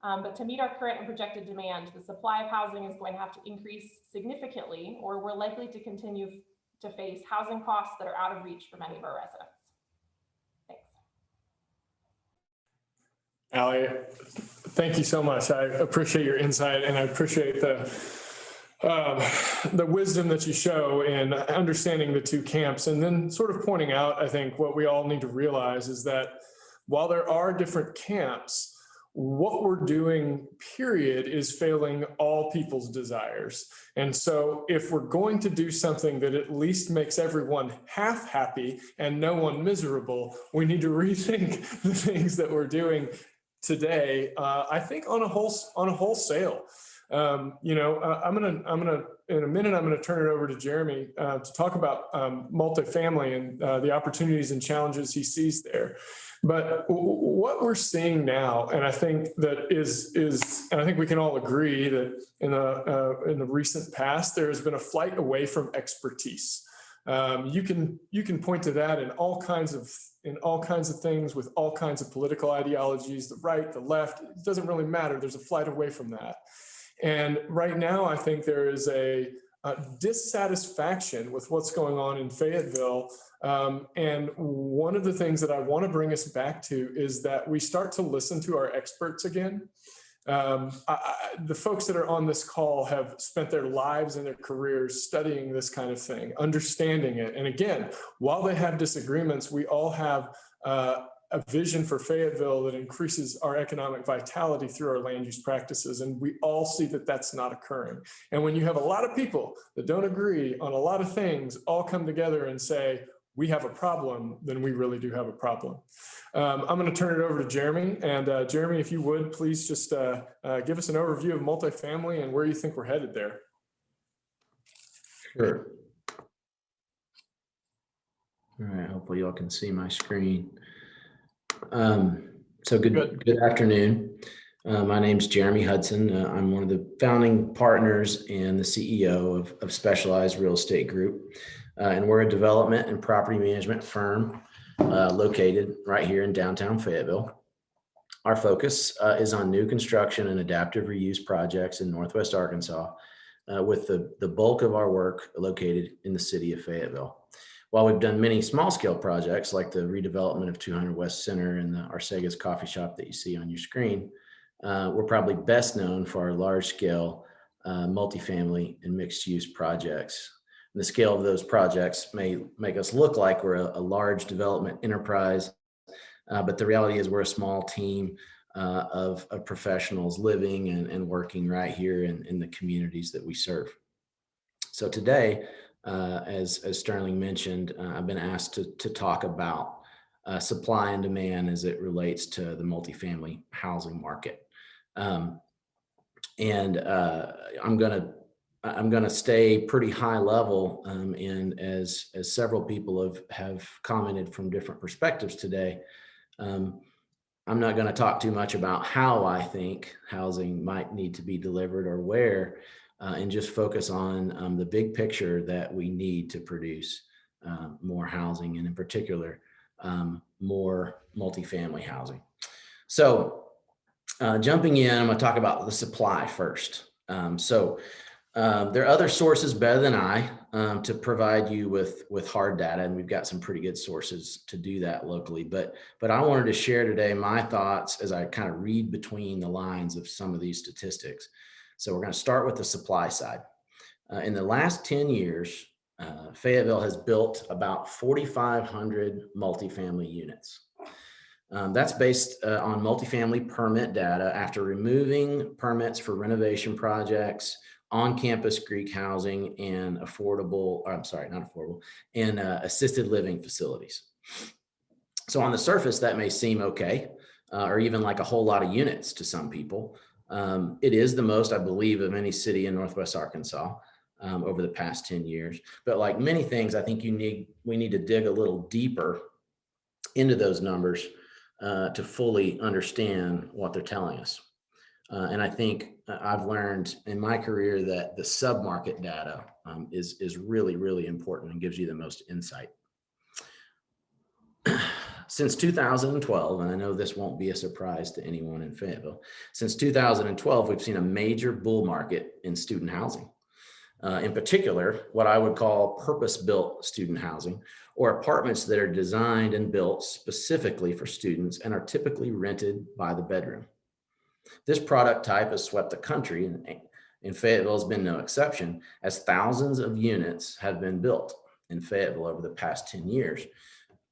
But to meet our current and projected demand, the supply of housing is going to have to increase significantly, or we're likely to continue to face housing costs that are out of reach for many of our residents. Thanks. Allie, thank you so much. I appreciate your insight, and I appreciate the wisdom that you show in understanding the two camps, and then sort of pointing out, I think what we all need to realize is that while there are different camps, what we're doing, period, is failing all people's desires. And so if we're going to do something that at least makes everyone half happy and no one miserable, we need to rethink the things that we're doing today. I think on a wholesale. I'm gonna in a minute, I'm gonna turn it over to Jeremy to talk about multifamily and the opportunities and challenges he sees there. But what we're seeing now, and I think that and I think we can all agree that in the recent past, there has been a flight away from expertise. You can point to that in all kinds of things with all kinds of political ideologies, the right, the left. It doesn't really matter. There's a flight away from that. And right now, I think there is a dissatisfaction with what's going on in Fayetteville. And one of the things that I want to bring us back to is that we start to listen to our experts again. The folks that are on this call have spent their lives and their careers studying this kind of thing, understanding it. And again, while they have disagreements, we all have a vision for Fayetteville that increases our economic vitality through our land use practices. And we all see that that's not occurring. And when you have a lot of people that don't agree on a lot of things all come together and say, we have a problem, then we really do have a problem. I'm going to turn it over to Jeremy. And Jeremy, if you would, please just give us an overview of multifamily and where you think we're headed there. Sure. All right, hopefully y'all can see my screen. So good afternoon. My name's Jeremy Hudson. I'm one of the founding partners and the CEO of Specialized Real Estate Group. And we're a development and property management firm located right here in downtown Fayetteville. Our focus is on new construction and adaptive reuse projects in Northwest Arkansas, with the bulk of our work located in the city of Fayetteville. While we've done many small scale projects like the redevelopment of 200 West Center and the Arcegas coffee shop that you see on your screen, we're probably best known for our large scale multifamily and mixed use projects. And the scale of those projects may make us look like we're a large development enterprise, but the reality is we're a small team of professionals living and working right here in the communities that we serve. So today, as Sterling mentioned, I've been asked to talk about supply and demand as it relates to the multifamily housing market. I'm gonna stay pretty high level, and as several people have commented from different perspectives today, I'm not going to talk too much about how I think housing might need to be delivered or where, and just focus on the big picture that we need to produce more housing, and in particular, more multifamily housing. So jumping in, I'm going to talk about the supply first. There are other sources better than I to provide you with hard data, and we've got some pretty good sources to do that locally. But I wanted to share today my thoughts as I kind of read between the lines of some of these statistics. So we're going to start with the supply side. In the last 10 years, Fayetteville has built about 4,500 multifamily units. That's based on multifamily permit data after removing permits for renovation projects, on-campus Greek housing, and assisted living facilities. So on the surface, that may seem okay, or even like a whole lot of units to some people. It is the most, I believe, of any city in Northwest Arkansas over the past 10 years. But like many things, I think we need to dig a little deeper into those numbers to fully understand what they're telling us. And I think I've learned in my career that the sub-market data is really, really important and gives you the most insight. Since 2012, and I know this won't be a surprise to anyone in Fayetteville, since 2012, we've seen a major bull market in student housing. In particular, what I would call purpose-built student housing, or apartments that are designed and built specifically for students and are typically rented by the bedroom. This product type has swept the country, and Fayetteville has been no exception, as thousands of units have been built in Fayetteville over the past 10 years.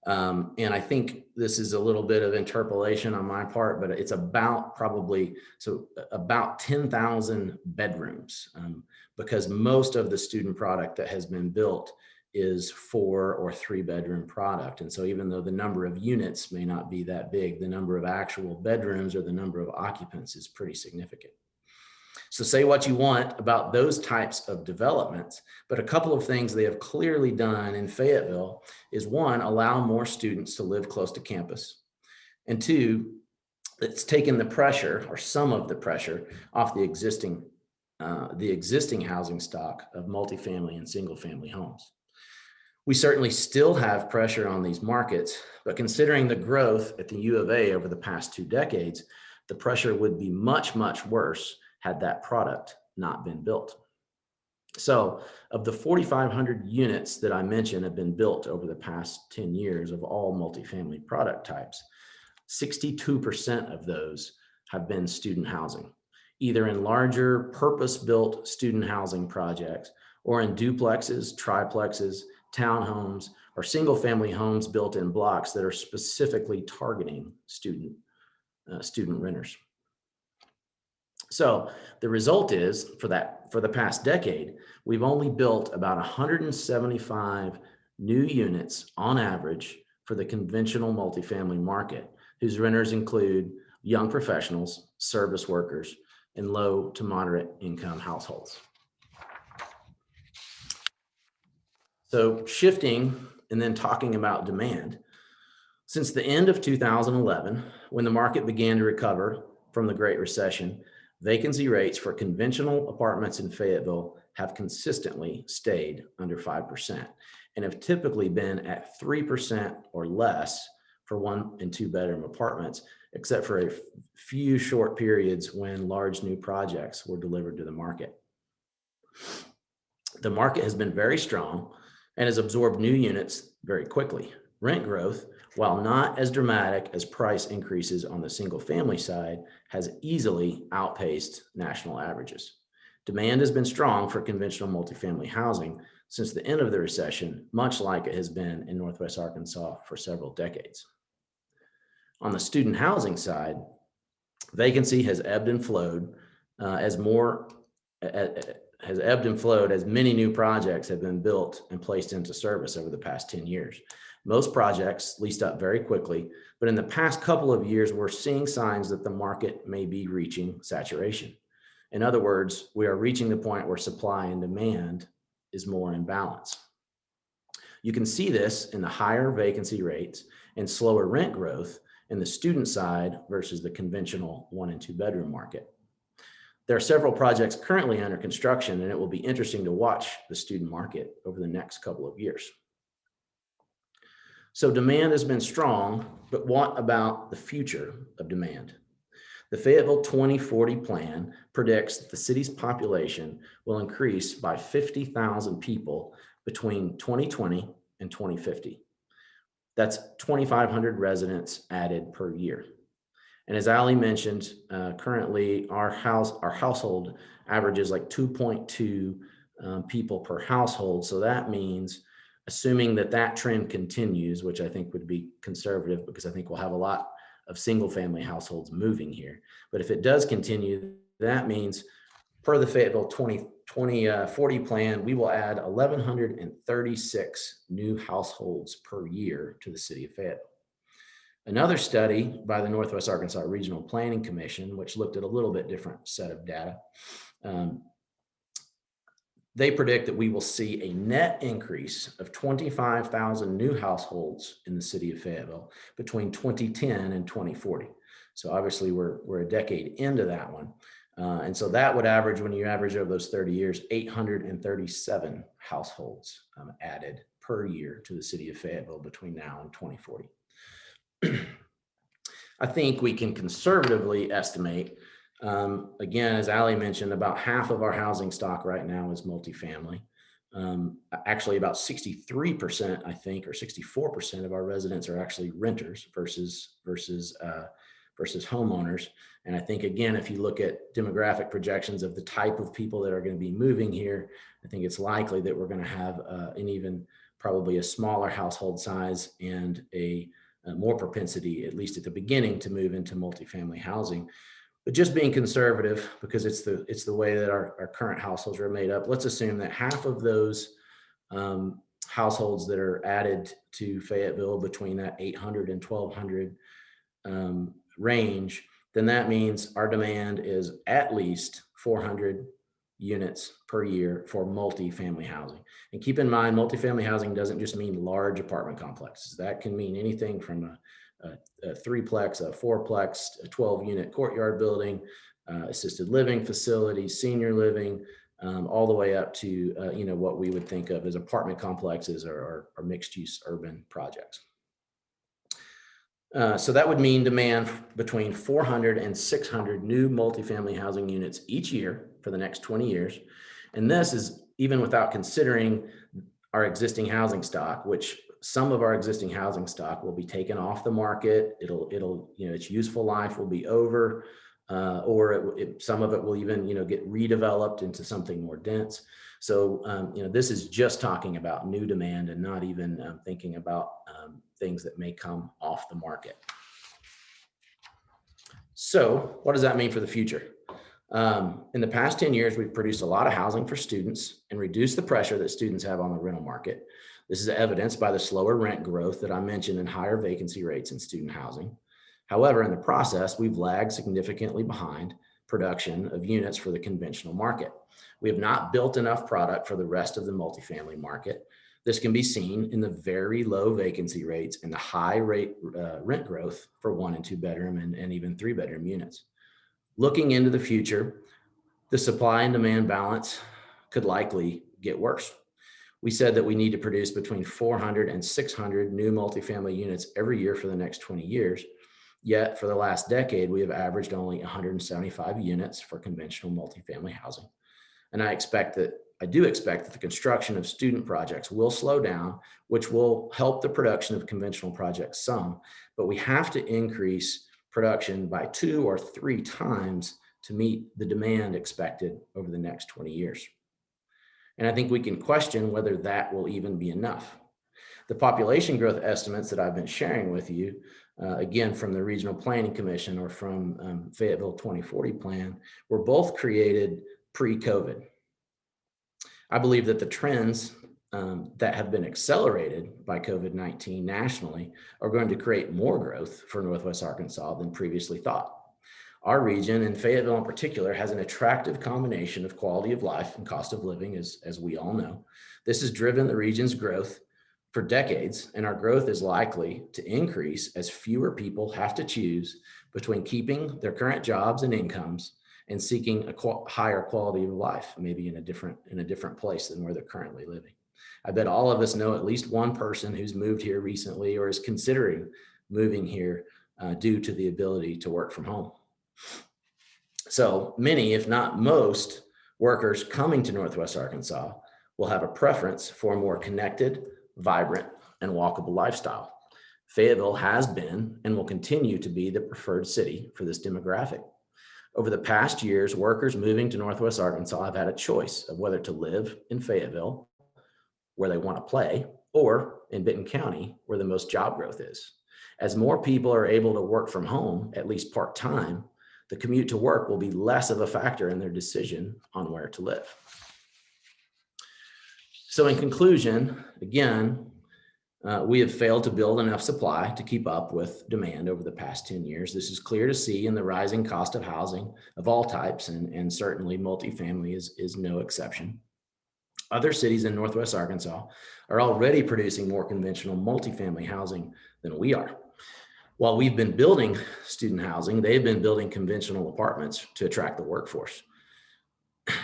And I think this is a little bit of interpolation on my part, but it's about about 10,000 bedrooms, because most of the student product that has been built is 4 or 3 bedroom product. And so even though the number of units may not be that big, the number of actual bedrooms or the number of occupants is pretty significant. So say what you want about those types of developments, but a couple of things they have clearly done in Fayetteville is, one, allow more students to live close to campus. And two, it's taken the pressure, or some of the pressure, off the existing housing stock of multifamily and single family homes. We certainly still have pressure on these markets, but considering the growth at the U of A over the past 2 decades, the pressure would be much, much worse had that product not been built. So of the 4,500 units that I mentioned have been built over the past 10 years of all multifamily product types, 62% of those have been student housing, either in larger purpose-built student housing projects or in duplexes, triplexes, townhomes, or single-family homes built in blocks that are specifically targeting student renters. So the result is, for the past decade, we've only built about 175 new units on average for the conventional multifamily market, whose renters include young professionals, service workers, and low to moderate income households. So shifting and then talking about demand. Since the end of 2011, when the market began to recover from the Great Recession, vacancy rates for conventional apartments in Fayetteville have consistently stayed under 5% and have typically been at 3% or less for 1 and 2 bedroom apartments, except for a few short periods when large new projects were delivered to the market. The market has been very strong and has absorbed new units very quickly. Rent growth, while not as dramatic as price increases on the single family side, has easily outpaced national averages. Demand has been strong for conventional multifamily housing since the end of the recession, much like it has been in Northwest Arkansas for several decades. On the student housing side, vacancy has ebbed and flowed as many new projects have been built and placed into service over the past 10 years. Most projects leased up very quickly, but in the past couple of years, we're seeing signs that the market may be reaching saturation. In other words, we are reaching the point where supply and demand is more in balance. You can see this in the higher vacancy rates and slower rent growth in the student side versus the conventional 1 and 2 bedroom market. There are several projects currently under construction, and it will be interesting to watch the student market over the next couple of years. So demand has been strong, but what about the future of demand? The Fayetteville 2040 plan predicts that the city's population will increase by 50,000 people between 2020 and 2050. That's 2,500 residents added per year. And as Ali mentioned, currently our household averages like 2.2 people per household. So that means, assuming that trend continues, which I think would be conservative because I think we'll have a lot of single family households moving here. But if it does continue, that means per the Fayetteville 2040 plan, we will add 1,136 new households per year to the city of Fayetteville. Another study by the Northwest Arkansas Regional Planning Commission, which looked at a little bit different set of data, they predict that we will see a net increase of 25,000 new households in the city of Fayetteville between 2010 and 2040. So obviously we're a decade into that one. And so that would average, when you average over those 30 years, 837 households added per year to the city of Fayetteville between now and 2040. I think we can conservatively estimate, again, as Ali mentioned, about half of our housing stock right now is multifamily. Actually, about 63%, I think, or 64% of our residents are actually renters versus homeowners. And I think, again, if you look at demographic projections of the type of people that are going to be moving here, I think it's likely that we're going to have an even probably a smaller household size and a more propensity, at least at the beginning, to move into multifamily housing. But just being conservative, because it's the way that our current households are made up, let's assume that half of those households that are added to Fayetteville between that 800 and 1200 range, then that means our demand is at least 400 units per year for multifamily housing. And keep in mind, multifamily housing doesn't just mean large apartment complexes. That can mean anything from a threeplex, a fourplex, a 12-unit courtyard building, assisted living facilities, senior living, all the way up to what we would think of as apartment complexes or mixed-use urban projects. So that would mean demand between 400 and 600 new multifamily housing units each year for the next 20 years. And this is even without considering our existing housing stock, which some of our existing housing stock will be taken off the market. It'll its useful life will be over, or some of it will even get redeveloped into something more dense. So this is just talking about new demand and not even thinking about things that may come off the market. So what does that mean for the future? In the past 10 years, we've produced a lot of housing for students and reduced the pressure that students have on the rental market. This is evidenced by the slower rent growth that I mentioned and higher vacancy rates in student housing. However, in the process, we've lagged significantly behind production of units for the conventional market. We have not built enough product for the rest of the multifamily market. This can be seen in the very low vacancy rates and the high rate rent growth for 1 and 2 bedroom and even 3 bedroom units. Looking into the future, the supply and demand balance could likely get worse. We said that we need to produce between 400 and 600 new multifamily units every year for the next 20 years. Yet for the last decade, we have averaged only 175 units for conventional multifamily housing. And I do expect that the construction of student projects will slow down, which will help the production of conventional projects some, but we have to increase production by 2 or 3 times to meet the demand expected over the next 20 years. And I think we can question whether that will even be enough. The population growth estimates that I've been sharing with you, again, from the Regional Planning Commission or from Fayetteville 2040 plan, were both created pre-COVID. I believe that the trends that have been accelerated by COVID-19 nationally are going to create more growth for Northwest Arkansas than previously thought. Our region, and Fayetteville in particular, has an attractive combination of quality of life and cost of living, as we all know. This has driven the region's growth for decades, and our growth is likely to increase as fewer people have to choose between keeping their current jobs and incomes and seeking a higher quality of life, maybe in a different place than where they're currently living. I bet all of us know at least one person who's moved here recently or is considering moving here due to the ability to work from home. So many, if not most, workers coming to Northwest Arkansas will have a preference for a more connected, vibrant, and walkable lifestyle. Fayetteville has been and will continue to be the preferred city for this demographic. Over the past years, workers moving to Northwest Arkansas have had a choice of whether to live in Fayetteville, where they want to play, or in Benton County, where the most job growth is. As more people are able to work from home, at least part-time, the commute to work will be less of a factor in their decision on where to live. So in conclusion, again, we have failed to build enough supply to keep up with demand over the past 10 years. This is clear to see in the rising cost of housing of all types, and certainly multifamily is no exception. Other cities in Northwest Arkansas are already producing more conventional multifamily housing than we are. While we've been building student housing, they've been building conventional apartments to attract the workforce.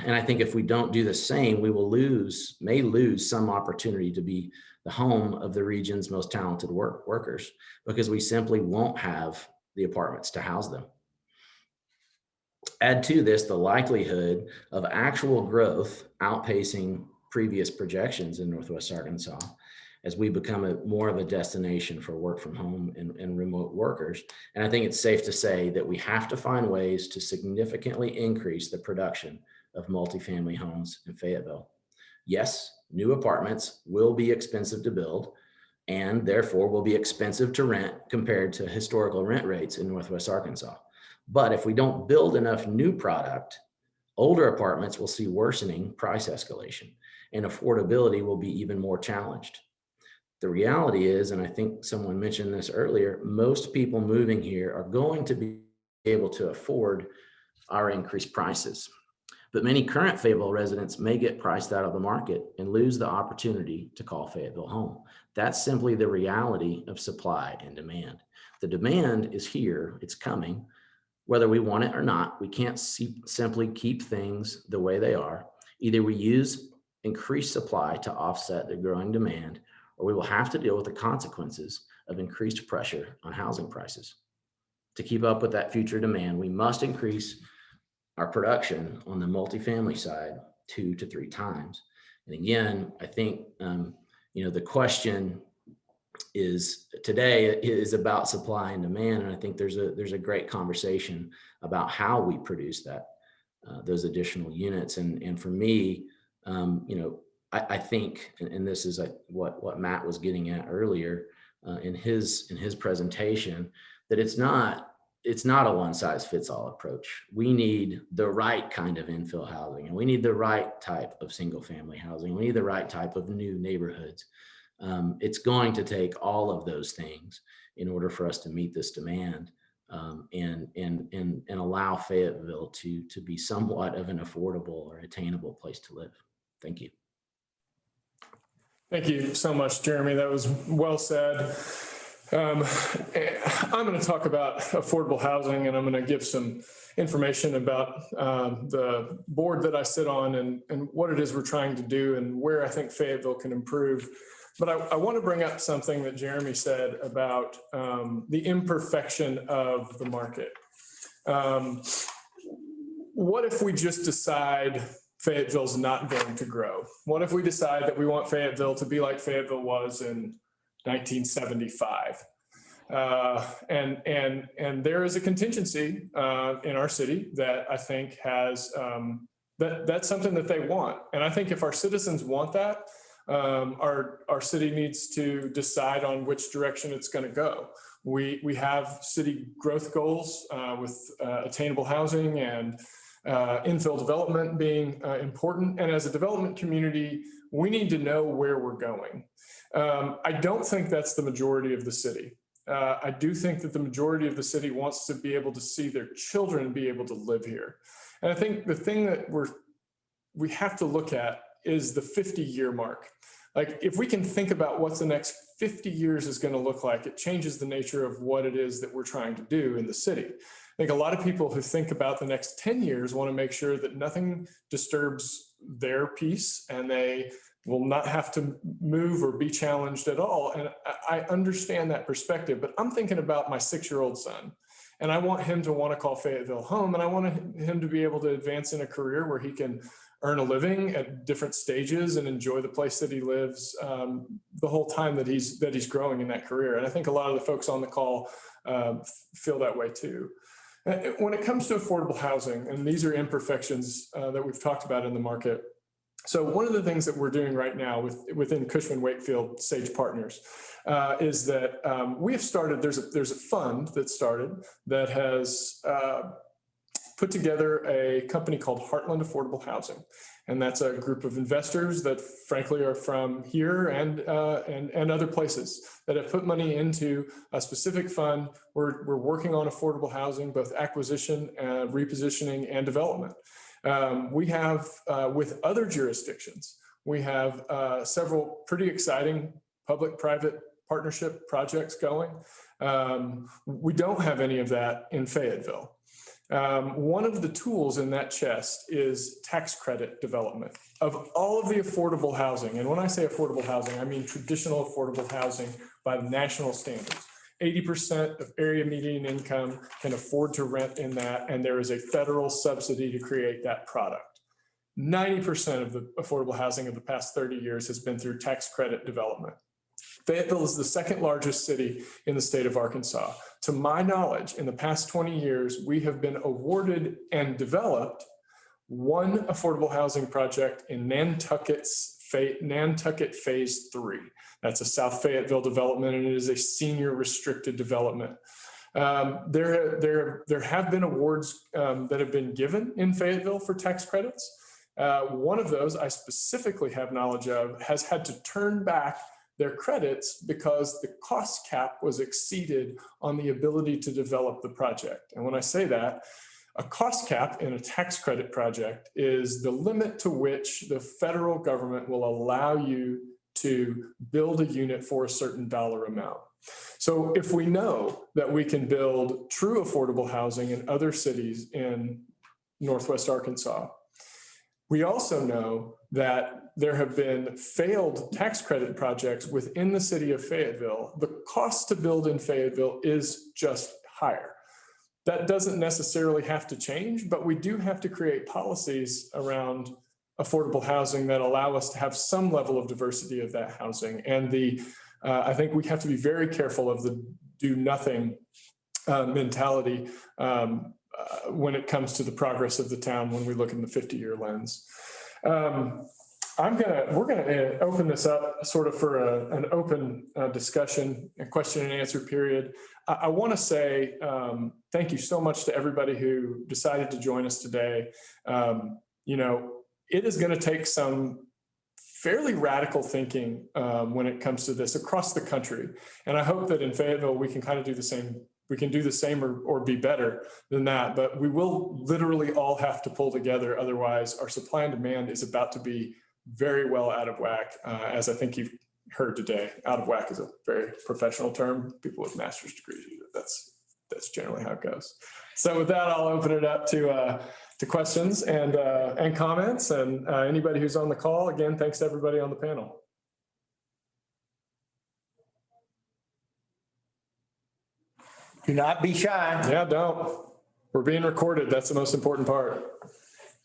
And I think if we don't do the same, we may lose some opportunity to be the home of the region's most talented workers, because we simply won't have the apartments to house them. Add to this the likelihood of actual growth outpacing previous projections in Northwest Arkansas as we become more of a destination for work from home and remote workers. And I think it's safe to say that we have to find ways to significantly increase the production of multifamily homes in Fayetteville. Yes, new apartments will be expensive to build and therefore will be expensive to rent compared to historical rent rates in Northwest Arkansas. But if we don't build enough new product, older apartments will see worsening price escalation and affordability will be even more challenged. The reality is, and I think someone mentioned this earlier, most people moving here are going to be able to afford our increased prices. But many current Fayetteville residents may get priced out of the market and lose the opportunity to call Fayetteville home. That's simply the reality of supply and demand. The demand is here, it's coming. Whether we want it or not, we can't simply keep things the way they are. Either we use increased supply to offset the growing demand, or we will have to deal with the consequences of increased pressure on housing prices. To keep up with that future demand, we must increase our production on the multifamily side 2 to 3 times. And again, I think the question today is about supply and demand, and I think there's a great conversation about how we produce those additional units. And for me, I think, and this is what Matt was getting at earlier in his presentation, that it's not a one-size-fits-all approach. We need the right kind of infill housing, and we need the right type of single-family housing. We need the right type of new neighborhoods. It's going to take all of those things in order for us to meet this demand and allow Fayetteville to be somewhat of an affordable or attainable place to live. Thank you. Thank you so much, Jeremy. That was well said. I'm going to talk about affordable housing, and I'm going to give some information about the board that I sit on and what it is we're trying to do and where I think Fayetteville can improve. But I want to bring up something that Jeremy said about the imperfection of the market. What if we just decide Fayetteville's not going to grow? What if we decide that we want Fayetteville to be like Fayetteville was in 1975? And there is a contingency in our city that I think has that's something that they want. And I think if our citizens want that, our city needs to decide on which direction it's going to go. We have city growth goals with attainable housing and infill development being important. And as a development community, we need to know where we're going. I don't think that's the majority of the city. I do think that the majority of the city wants to be able to see their children be able to live here. And I think the thing that we have to look at is the 50-year mark. Like, if we can think about what the next 50 years is going to look like, it changes the nature of what it is that we're trying to do in the city. I think a lot of people who think about the next 10 years want to make sure that nothing disturbs their peace and they will not have to move or be challenged at all. And I understand that perspective, but I'm thinking about my 6-year-old son, and I want him to want to call Fayetteville home, and I want him to be able to advance in a career where he can earn a living at different stages and enjoy the place that he lives the whole time that he's growing in that career. And I think a lot of the folks on the call feel that way too. When it comes to affordable housing, and these are imperfections that we've talked about in the market. So one of the things that we're doing right now within Cushman Wakefield Sage Partners is that we have started, there's a fund that started that has put together a company called Heartland Affordable Housing. And that's a group of investors that frankly are from here and other places that have put money into a specific fund. We're working on affordable housing, both acquisition, repositioning, and development. We have, with other jurisdictions, we have several pretty exciting public-private partnership projects going. We don't have any of that in Fayetteville. One of the tools in that chest is tax credit development of all of the affordable housing. And when I say affordable housing, I mean traditional affordable housing by national standards. 80% of area median income can afford to rent in that, and there is a federal subsidy to create that product. 90% of the affordable housing of the past 30 years has been through tax credit development. Fayetteville is the second largest city in the state of Arkansas. To my knowledge, in the past 20 years, we have been awarded and developed one affordable housing project in Nantucket Phase 3. That's a South Fayetteville development, and it is a senior restricted development. There have been awards that have been given in Fayetteville for tax credits. One of those I specifically have knowledge of has had to turn back their credits because the cost cap was exceeded on the ability to develop the project. And when I say that, a cost cap in a tax credit project is the limit to which the federal government will allow you to build a unit for a certain dollar amount. So if we know that we can build true affordable housing in other cities in Northwest Arkansas, we also know that there have been failed tax credit projects within the city of Fayetteville. The cost to build in Fayetteville is just higher. That doesn't necessarily have to change, but we do have to create policies around affordable housing that allow us to have some level of diversity of that housing. And I think we have to be very careful of the do nothing mentality when it comes to the progress of the town when we look in the 50-year lens. We're gonna open this up sort of for an open discussion, a question and answer period. I want to say thank you so much to everybody who decided to join us today. It is going to take some fairly radical thinking when it comes to this across the country. And I hope that in Fayetteville, we can kind of do the same. We can do the same or be better than that, but we will literally all have to pull together. Otherwise, our supply and demand is about to be very well out of whack, as I think you've heard today. Out of whack is a very professional term. People with master's degrees, that's generally how it goes. So with that, I'll open it up to questions and comments. And anybody who's on the call, again, thanks to everybody on the panel. Do not be shy. Yeah, don't. We're being recorded. That's the most important part.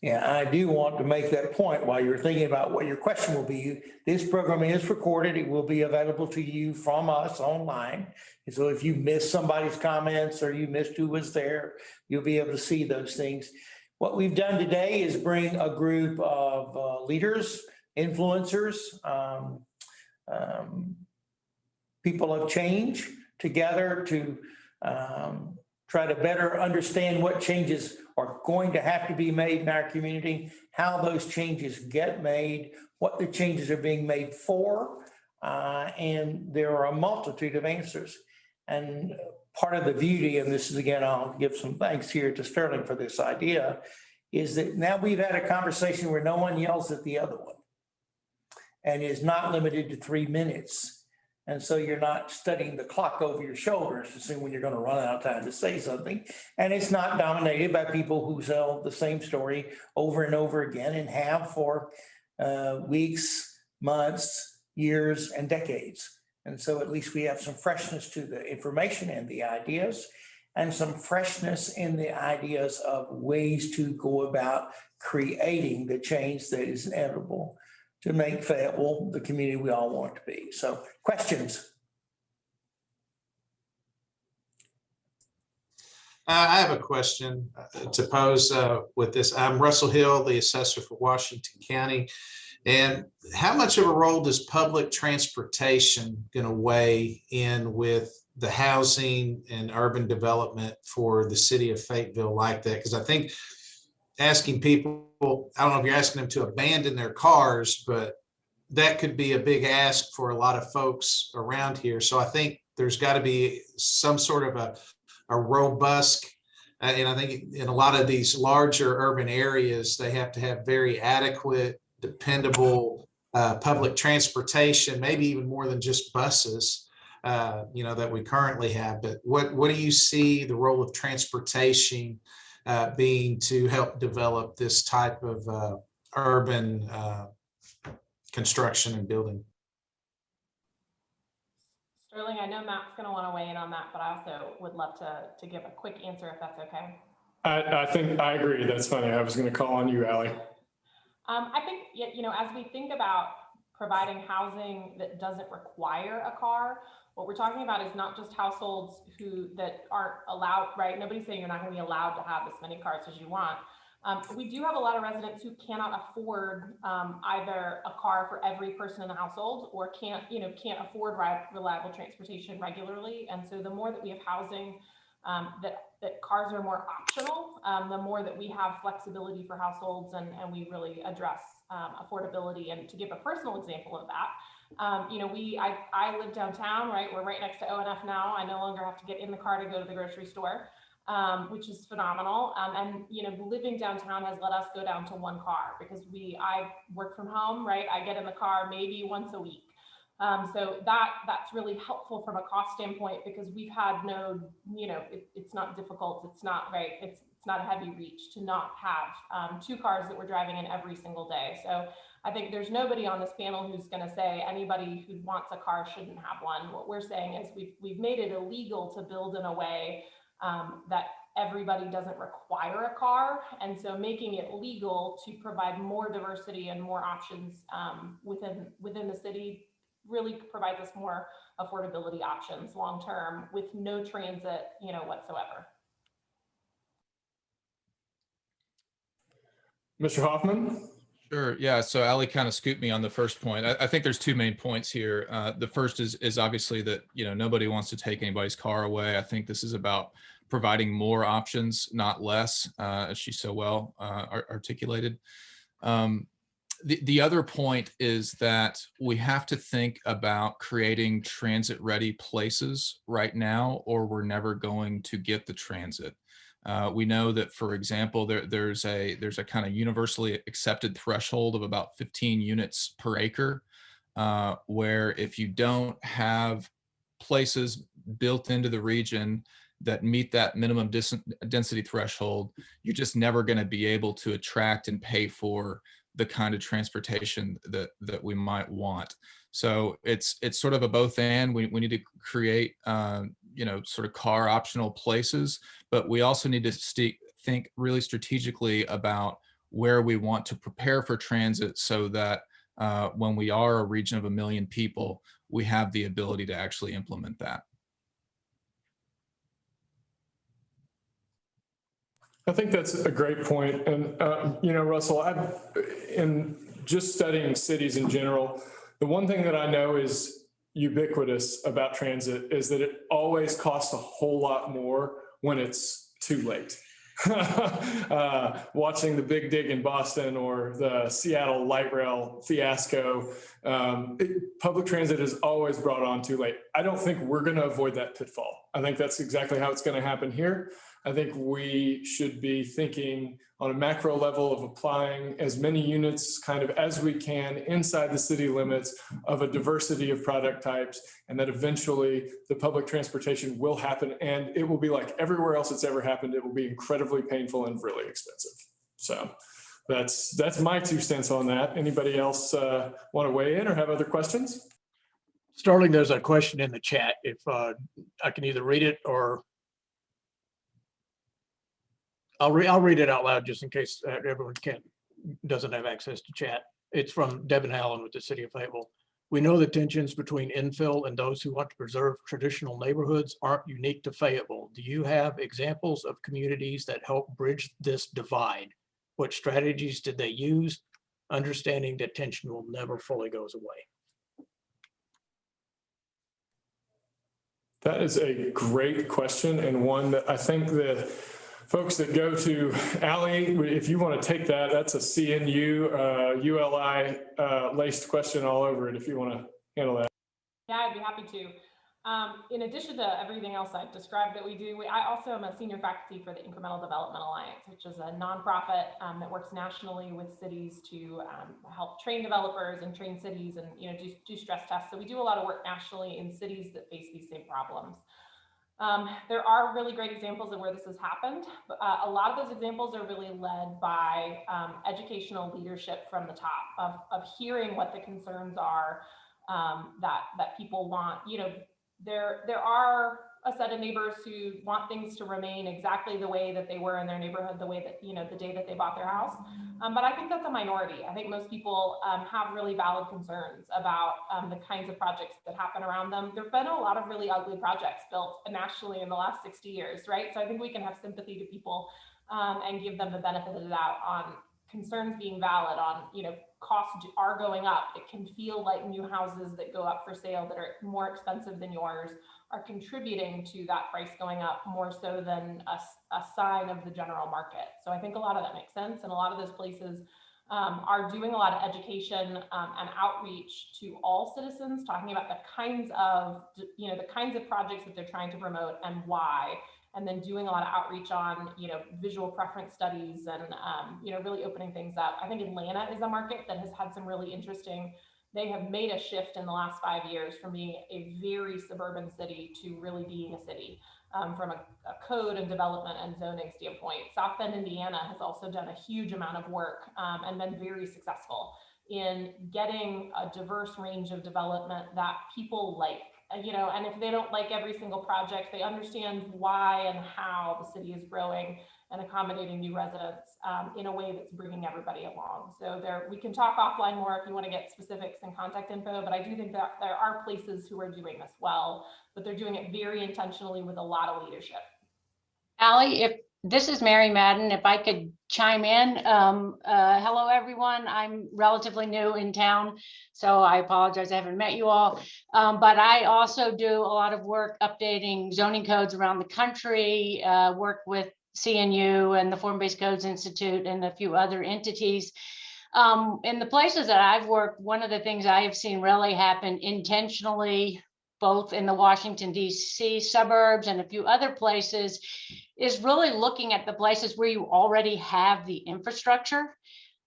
Yeah, I do want to make that point while you're thinking about what your question will be. This program is recorded. It will be available to you from us online. And so if you missed somebody's comments or you missed who was there, you'll be able to see those things. What we've done today is bring a group of leaders, influencers, people of change together to try to better understand what changes are going to have to be made in our community, how those changes get made, what the changes are being made for, and there are a multitude of answers. And part of the beauty, and this is again, I'll give some thanks here to Sterling for this idea, is that now we've had a conversation where no one yells at the other one and is not limited to 3 minutes. And so you're not studying the clock over your shoulders to see when you're going to run out of time to say something. And it's not dominated by people who tell the same story over and over again and have for weeks, months, years, and decades. And so at least we have some freshness to the information and the ideas, and some freshness in the ideas of ways to go about creating the change that is inevitable to make Fayetteville the community we all want it to be. So questions? I have a question to pose with this. I'm Russell Hill, the assessor for Washington County. And how much of a role does public transportation going to weigh in with the housing and urban development for the city of Fayetteville like that? Because I think asking people, I don't know if you're asking them to abandon their cars, but that could be a big ask for a lot of folks around here. So I think there's got to be some sort of a robust, and I think in a lot of these larger urban areas, they have to have very adequate, dependable public transportation, maybe even more than just buses. that we currently have. But what do you see the role of transportation being to help develop this type of urban construction and building? Sterling, I know Matt's going to want to weigh in on that, but I also would love to give a quick answer if that's okay. I think I agree. That's funny. I was going to call on you, Allie. I think, as we think about providing housing that doesn't require a car, what we're talking about is not just households that aren't allowed, right? Nobody's saying you're not going to be allowed to have as many cars as you want. We do have a lot of residents who cannot afford either a car for every person in the household or can't afford reliable transportation regularly. And so the more that we have housing that cars are more optional, the more that we have flexibility for households and we really address affordability. And to give a personal example of that, I live downtown, right? We're right next to O&F now. I no longer have to get in the car to go to the grocery store, which is phenomenal. And living downtown has let us go down to one car because I work from home, right? I get in the car maybe once a week. So that's really helpful from a cost standpoint because we've had it's not difficult. It's not right. It's not a heavy reach to not have two cars that we're driving in every single day. So I think there's nobody on this panel who's going to say anybody who wants a car shouldn't have one. What we're saying is we've made it illegal to build in a way that everybody doesn't require a car. And so making it legal to provide more diversity and more options within the city really provides us more affordability options long-term with no transit, whatsoever. Mr. Hoffman? Sure. Yeah. So Ali kind of scooped me on the first point. I think there's two main points here. The first is obviously that, nobody wants to take anybody's car away. I think this is about providing more options, not less, as she so well articulated. The other point is that we have to think about creating transit-ready places right now, or we're never going to get the transit. We know that, for example, there's a kind of universally accepted threshold of about 15 units per acre, where if you don't have places built into the region that meet that minimum density threshold, you're just never going to be able to attract and pay for the kind of transportation that we might want. So it's sort of a both and. We need to create sort of car optional places, but we also need to think really strategically about where we want to prepare for transit so that when we are a region of 1 million people, we have the ability to actually implement that. I think that's a great point. And, Russell, in just studying cities in general, the one thing that I know is ubiquitous about transit is that it always costs a whole lot more when it's too late. Watching the Big Dig in Boston or the Seattle light rail fiasco, public transit is always brought on too late. I don't think we're going to avoid that pitfall. I think that's exactly how it's going to happen here. I think we should be thinking on a macro level of applying as many units kind of as we can inside the city limits of a diversity of product types, and that eventually the public transportation will happen, and it will be like everywhere else it's ever happened. It will be incredibly painful and really expensive. So that's my 2 cents on that. Anybody else want to weigh in or have other questions? Sterling, there's a question in the chat. If I can either read it or I'll read it out loud just in case everyone doesn't have access to chat. It's from Devin Allen with the City of Fayetteville. We know the tensions between infill and those who want to preserve traditional neighborhoods aren't unique to Fayetteville. Do you have examples of communities that help bridge this divide? What strategies did they use? Understanding that tension will never fully goes away. That is a great question, and one that I think the folks that go to Allie, if you want to take that, that's a CNU, ULI laced question all over it if you want to handle that. Yeah, I'd be happy to. In addition to everything else I've described that we do, I also am a senior faculty for the Incremental Development Alliance, which is a nonprofit that works nationally with cities to help train developers and train cities and do stress tests. So we do a lot of work nationally in cities that face these same problems. There are really great examples of where this has happened. But, a lot of those examples are really led by educational leadership from the top of hearing what the concerns are that people want. There are a set of neighbors who want things to remain exactly the way that they were in their neighborhood, the way that, the day that they bought their house. But I think that's a minority. I think most people have really valid concerns about the kinds of projects that happen around them. There've been a lot of really ugly projects built nationally in the last 60 years, right? So I think we can have sympathy to people and give them the benefit of the doubt on concerns being valid, on, costs are going up. It can feel like new houses that go up for sale that are more expensive than yours are contributing to that price going up more so than a sign of the general market. So I think a lot of that makes sense. And a lot of those places are doing a lot of education and outreach to all citizens, talking about the kinds of, the kinds of projects that they're trying to promote and why. And then doing a lot of outreach on, visual preference studies and, really opening things up. I think Atlanta is a market that has had some really interesting, they have made a shift in the last 5 years from being a very suburban city to really being a city from a code and development and zoning standpoint. South Bend, Indiana has also done a huge amount of work and been very successful in getting a diverse range of development that people like. And if they don't like every single project, they understand why and how the city is growing and accommodating new residents in a way that's bringing everybody along. So we can talk offline more if you want to get specifics and contact info, but I do think that there are places who are doing this well, but they're doing it very intentionally with a lot of leadership. Allie, this is Mary Madden, if I could chime in. Hello, everyone. I'm relatively new in town, so I apologize I haven't met you all. But I also do a lot of work updating zoning codes around the country, work with CNU and the Form-Based Codes Institute and a few other entities. In the places that I've worked, one of the things I have seen really happen intentionally, both in the Washington, D.C. suburbs and a few other places, is really looking at the places where you already have the infrastructure,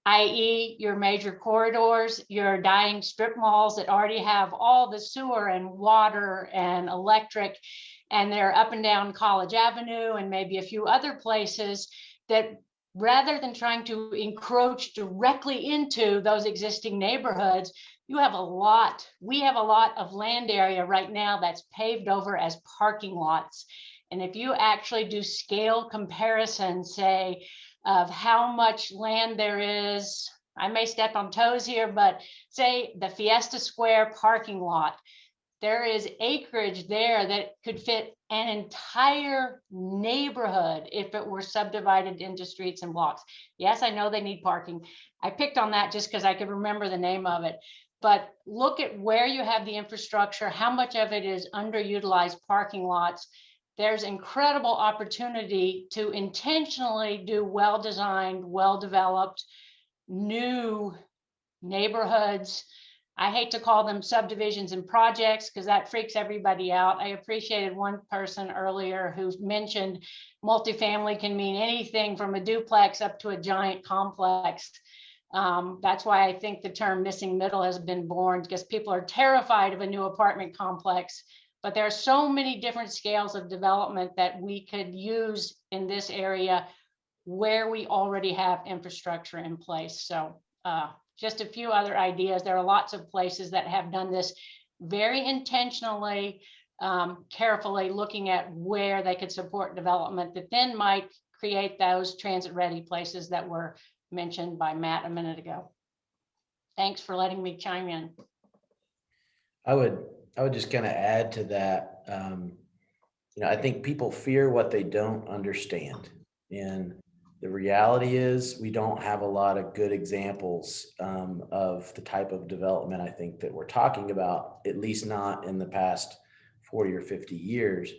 i.e. your major corridors, your dying strip malls that already have all the sewer and water and electric, and they're up and down College Avenue and maybe a few other places that, rather than trying to encroach directly into those existing neighborhoods, we have a lot of land area right now that's paved over as parking lots. And if you actually do scale comparison, say, of how much land there is, I may step on toes here, but say the Fiesta Square parking lot, there is acreage there that could fit an entire neighborhood if it were subdivided into streets and blocks. Yes, I know they need parking. I picked on that just because I could remember the name of it. But look at where you have the infrastructure, how much of it is underutilized parking lots. There's incredible opportunity to intentionally do well-designed, well-developed new neighborhoods. I hate to call them subdivisions and projects because that freaks everybody out. I appreciated one person earlier who mentioned multifamily can mean anything from a duplex up to a giant complex. That's why I think the term missing middle has been born, because people are terrified of a new apartment complex. But there are so many different scales of development that we could use in this area where we already have infrastructure in place. So just a few other ideas. There are lots of places that have done this very intentionally, carefully looking at where they could support development that then might create those transit ready places that were mentioned by Matt a minute ago. Thanks for letting me chime in. I would just kind of add to that. I think people fear what they don't understand. And the reality is we don't have a lot of good examples of the type of development I think that we're talking about, at least not in the past 40 or 50 years.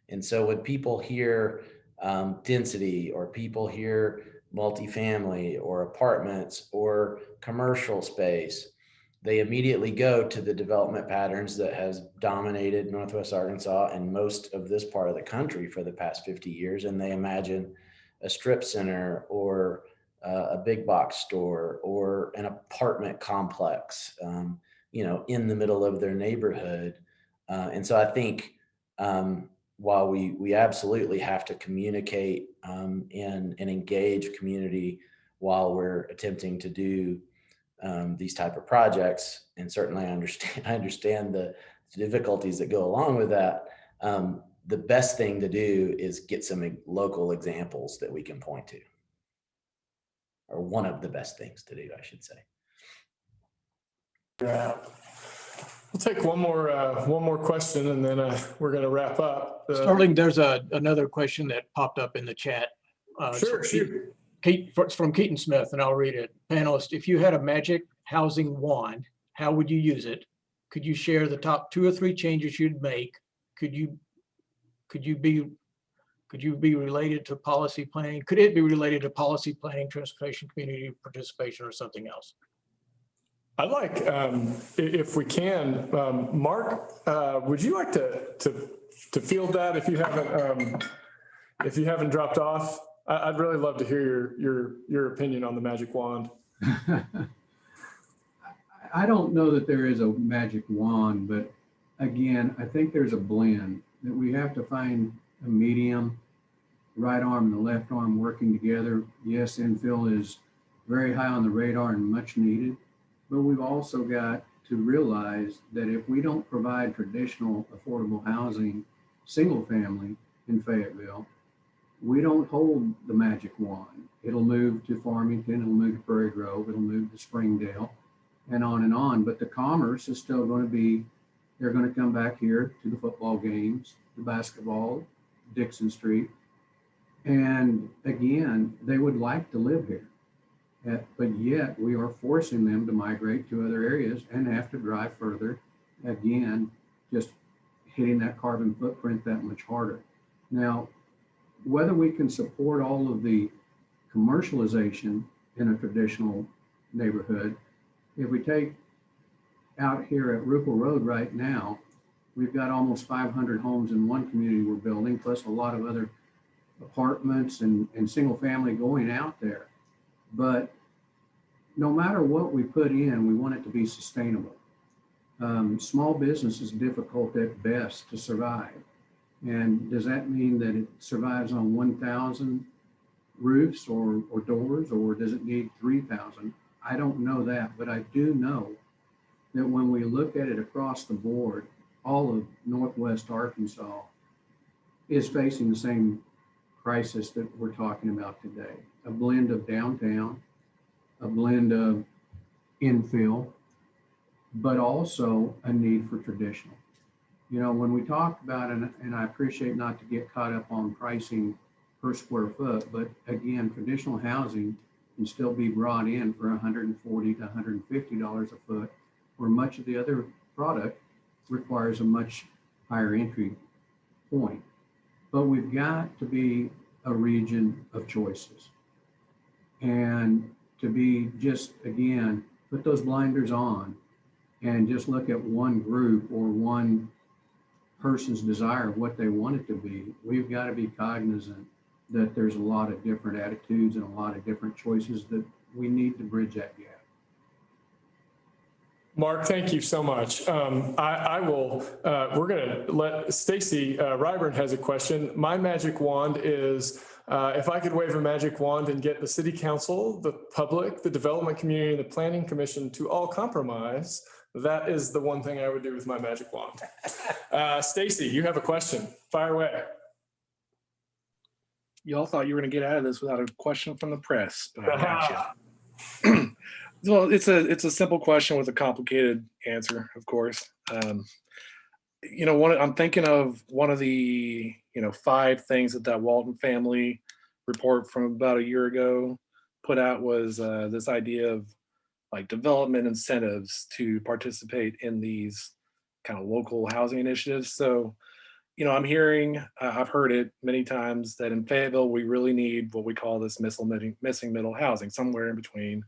And so when people hear density, or people hear multifamily or apartments or commercial space, they immediately go to the development patterns that has dominated Northwest Arkansas and most of this part of the country for the past 50 years. And they imagine a strip center or a big box store or an apartment complex, in the middle of their neighborhood. And so I think while we absolutely have to communicate and engage community while we're attempting to do these type of projects, and certainly I understand the difficulties that go along with that. The best thing to do is get some local examples that we can point to, or one of the best things to do, I should say. Yeah. We'll take one more question, and then we're going to wrap up. Sterling, there's another question that popped up in the chat. Sure, shoot. It's from Keaton Smith, and I'll read it. Panelist, if you had a magic housing wand, how would you use it? Could you share the top 2 or 3 changes you'd make? Could you be related to policy planning? Could it be related to policy planning, transportation, community participation, or something else? I'd like, if we can, Mark, would you like to field that if you haven't dropped off? I'd really love to hear your opinion on the magic wand. I don't know that there is a magic wand, but again, I think there's a blend that we have to find a medium, right arm and the left arm working together. Yes, infill is very high on the radar and much needed, but we've also got to realize that if we don't provide traditional affordable housing, single family in Fayetteville, we don't hold the magic wand. It'll move to Farmington, it'll move to Prairie Grove, it'll move to Springdale, and on. But the commerce is still going to be, they're going to come back here to the football games, the basketball, Dixon Street. And again, they would like to live here. But yet we are forcing them to migrate to other areas and have to drive further. Again, just hitting that carbon footprint that much harder. Now, whether we can support all of the commercialization in a traditional neighborhood, if we take out here at Rupel Road right now, we've got almost 500 homes in one community we're building, plus a lot of other apartments and single family going out there. But no matter what we put in, we want it to be sustainable. Small business is difficult at best to survive. And does that mean that it survives on 1,000 roofs or doors, or does it need 3,000? I don't know that, but I do know that when we look at it across the board, all of Northwest Arkansas is facing the same crisis that we're talking about today. A blend of downtown, a blend of infill, but also a need for traditional. You know, when we talk about, and I appreciate not to get caught up on pricing per square foot, but again, traditional housing can still be brought in for $140 to $150 a foot, where much of the other product requires a much higher entry point. But we've got to be a region of choices. And to be just, again, put those blinders on and just look at one group or one person's desire of what they want it to be. We've got to be cognizant that there's a lot of different attitudes and a lot of different choices that we need to bridge that gap. Mark, thank you so much. I will, we're going to let Stacy Ryburn has a question. My magic wand is, if I could wave a magic wand and get the city council, the public, the development community, and the planning commission to all compromise, that is the one thing I would do with my magic wand. Stacy, you have a question. Fire away. You all thought you were going to get out of this without a question from the press, but I got you. Well, it's a simple question with a complicated answer, of course. You know, I'm thinking of one of the 5 things that Walton family report from about a year ago put out was this idea of like development incentives to participate in these kind of local housing initiatives. So, I'm hearing, I've heard it many times that in Fayetteville, we really need what we call this missing middle housing, somewhere in between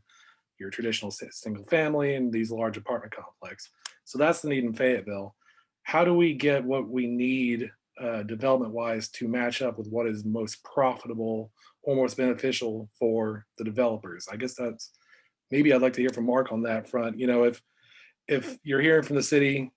your traditional single family and these large apartment complex. So that's the need in Fayetteville. How do we get what we need development wise to match up with what is most profitable or most beneficial for the developers? I guess that's, maybe I'd like to hear from Mark on that front. You know, if you're hearing from the city,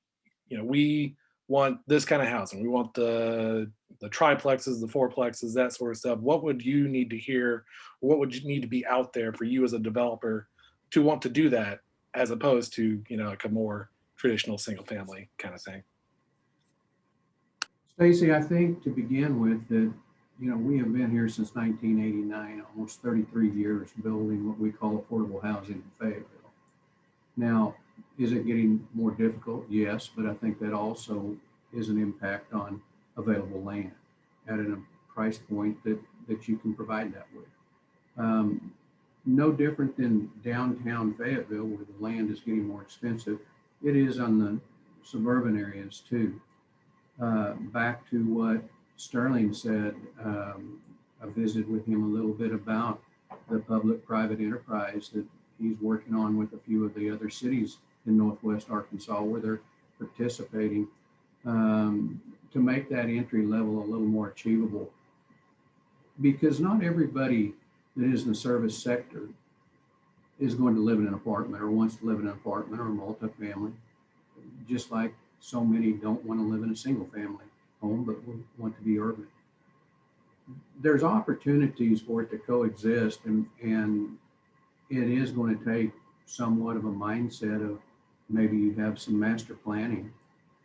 you know, we want this kind of housing, we want the triplexes, the fourplexes, that sort of stuff. What would you need to hear? What would you need to be out there for you as a developer to want to do that, as opposed to, you know, like a more traditional single family kind of thing? Stacy, I think to begin with that, you know, we have been here since 1989, almost 33 years building what we call affordable housing in Fayetteville. Now, is it getting more difficult? Yes, but I think that also is an impact on available land at a price point that you can provide that with. No different than downtown Fayetteville, where the land is getting more expensive. It is on the suburban areas too. Back to what Sterling said, I visited with him a little bit about the public-private enterprise that he's working on with a few of the other cities in Northwest Arkansas, where they're participating to make that entry level a little more achievable. Because not everybody that is in the service sector is going to live in an apartment or wants to live in an apartment or a multifamily, just like so many don't want to live in a single family home, but want to be urban. There's opportunities for it to coexist, and it is going to take somewhat of a mindset of maybe you have some master planning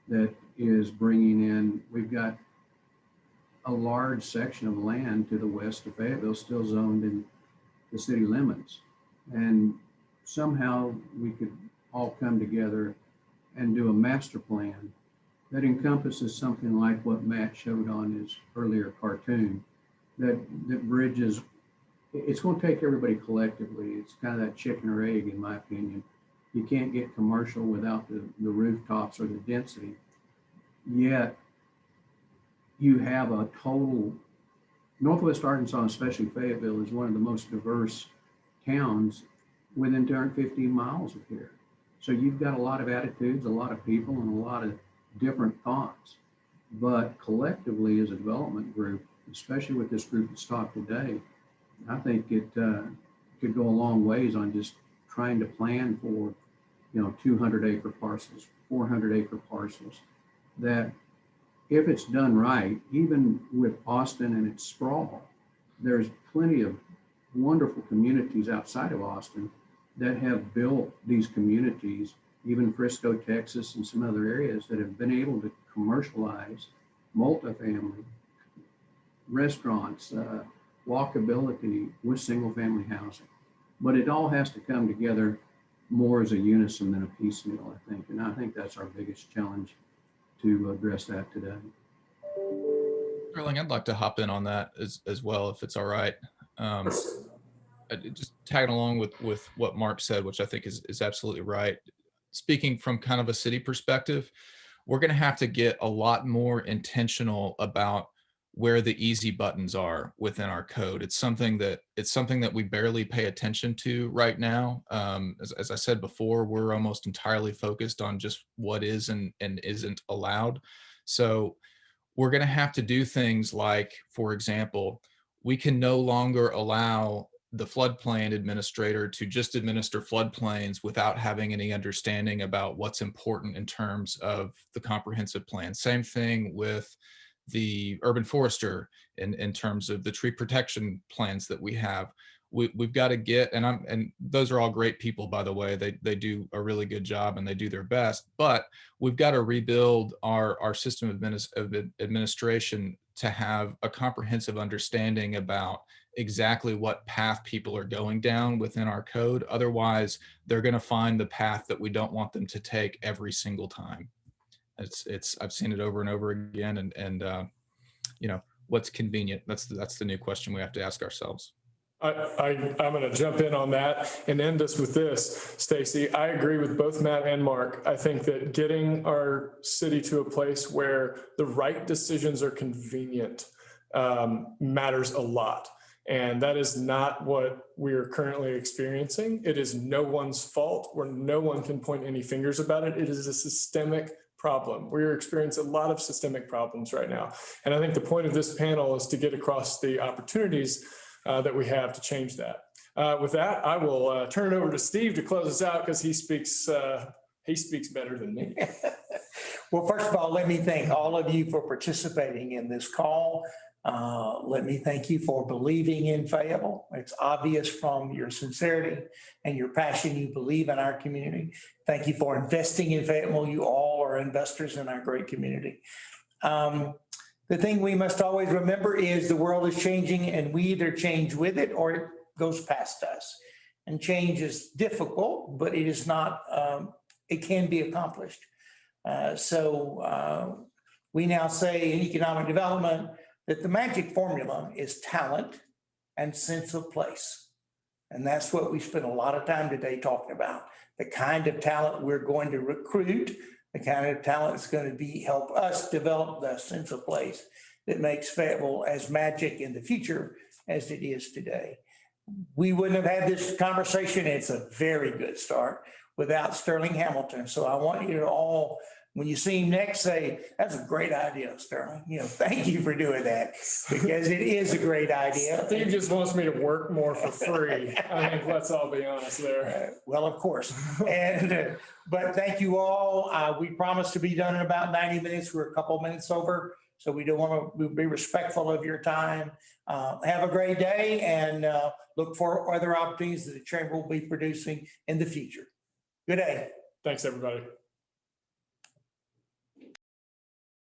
that is bringing in, we've got a large section of land to the west of Fayetteville still zoned in the city limits. And somehow we could all come together and do a master plan that encompasses something like what Matt showed on his earlier cartoon, that bridges. It's going to take everybody collectively. It's kind of that chicken or egg, in my opinion. You can't get commercial without the rooftops or the density. Yet you have a total, Northwest Arkansas, especially Fayetteville, is one of the most diverse towns within 215 miles of here. So you've got a lot of attitudes, a lot of people, and a lot of different thoughts. But collectively, as a development group, especially with this group that's talked today, I think it could go a long ways on just trying to plan for, 200-acre parcels, 400-acre parcels, that if it's done right, even with Austin and its sprawl, there's plenty of wonderful communities outside of Austin that have built these communities, even Frisco, Texas, and some other areas that have been able to commercialize multifamily restaurants, walkability with single family housing. But it all has to come together more as a unison than a piecemeal, I think. And I think that's our biggest challenge to address that today. Sterling, I'd like to hop in on that as well, if it's all right. Just tagging along with what Mark said, which I think is absolutely right. Speaking from kind of a city perspective, we're going to have to get a lot more intentional about where the easy buttons are within our code. It's something that we barely pay attention to right now. As I said before, we're almost entirely focused on just what is and isn't allowed. So we're going to have to do things like, for example, we can no longer allow the floodplain administrator to just administer floodplains without having any understanding about what's important in terms of the comprehensive plan. Same thing with the urban forester in terms of the tree protection plans that we have. We've got to get, and those are all great people, by the way, they do a really good job and they do their best, but we've got to rebuild our system of administration to have a comprehensive understanding about exactly what path people are going down within our code. Otherwise, they're going to find the path that we don't want them to take every single time. I've seen it over and over again, and what's convenient? That's the new question we have to ask ourselves. I'm going to jump in on that and end us with this, Stacy. I agree with both Matt and Mark. I think that getting our city to a place where the right decisions are convenient matters a lot. And that is not what we are currently experiencing. It is no one's fault, where no one can point any fingers about it. It is a systemic problem. We're experiencing a lot of systemic problems right now. And I think the point of this panel is to get across the opportunities that we have to change that. With that, I will turn it over to Steve to close us out, because he speaks better than me. Well, first of all, let me thank all of you for participating in this call. Let me thank you for believing in Fayetteville. It's obvious from your sincerity and your passion, you believe in our community. Thank you for investing in Fayetteville. You all are investors in our great community. The thing we must always remember is the world is changing, and we either change with it or it goes past us. And change is difficult, but it is not, it can be accomplished. So we now say in economic development that the magic formula is talent and sense of place. And that's what we spent a lot of time today talking about. The kind of talent we're going to recruit, the kind of talent that's going to help us develop the sense of place that makes Fayetteville as magic in the future as it is today. We wouldn't have had this conversation. It's a very good start without Sterling Hamilton. So I want you to all, when you see him next, say, that's a great idea, Sterling. Thank you for doing that, because it is a great idea. Steve just wants me to work more for free. I think let's all be honest there. Well, of course. But thank you all. We promised to be done in about 90 minutes. We're a couple minutes over, so we don't want to be respectful of your time. Have a great day, and look for other opportunities that the Chamber will be producing in the future. Good day. Thanks, everybody.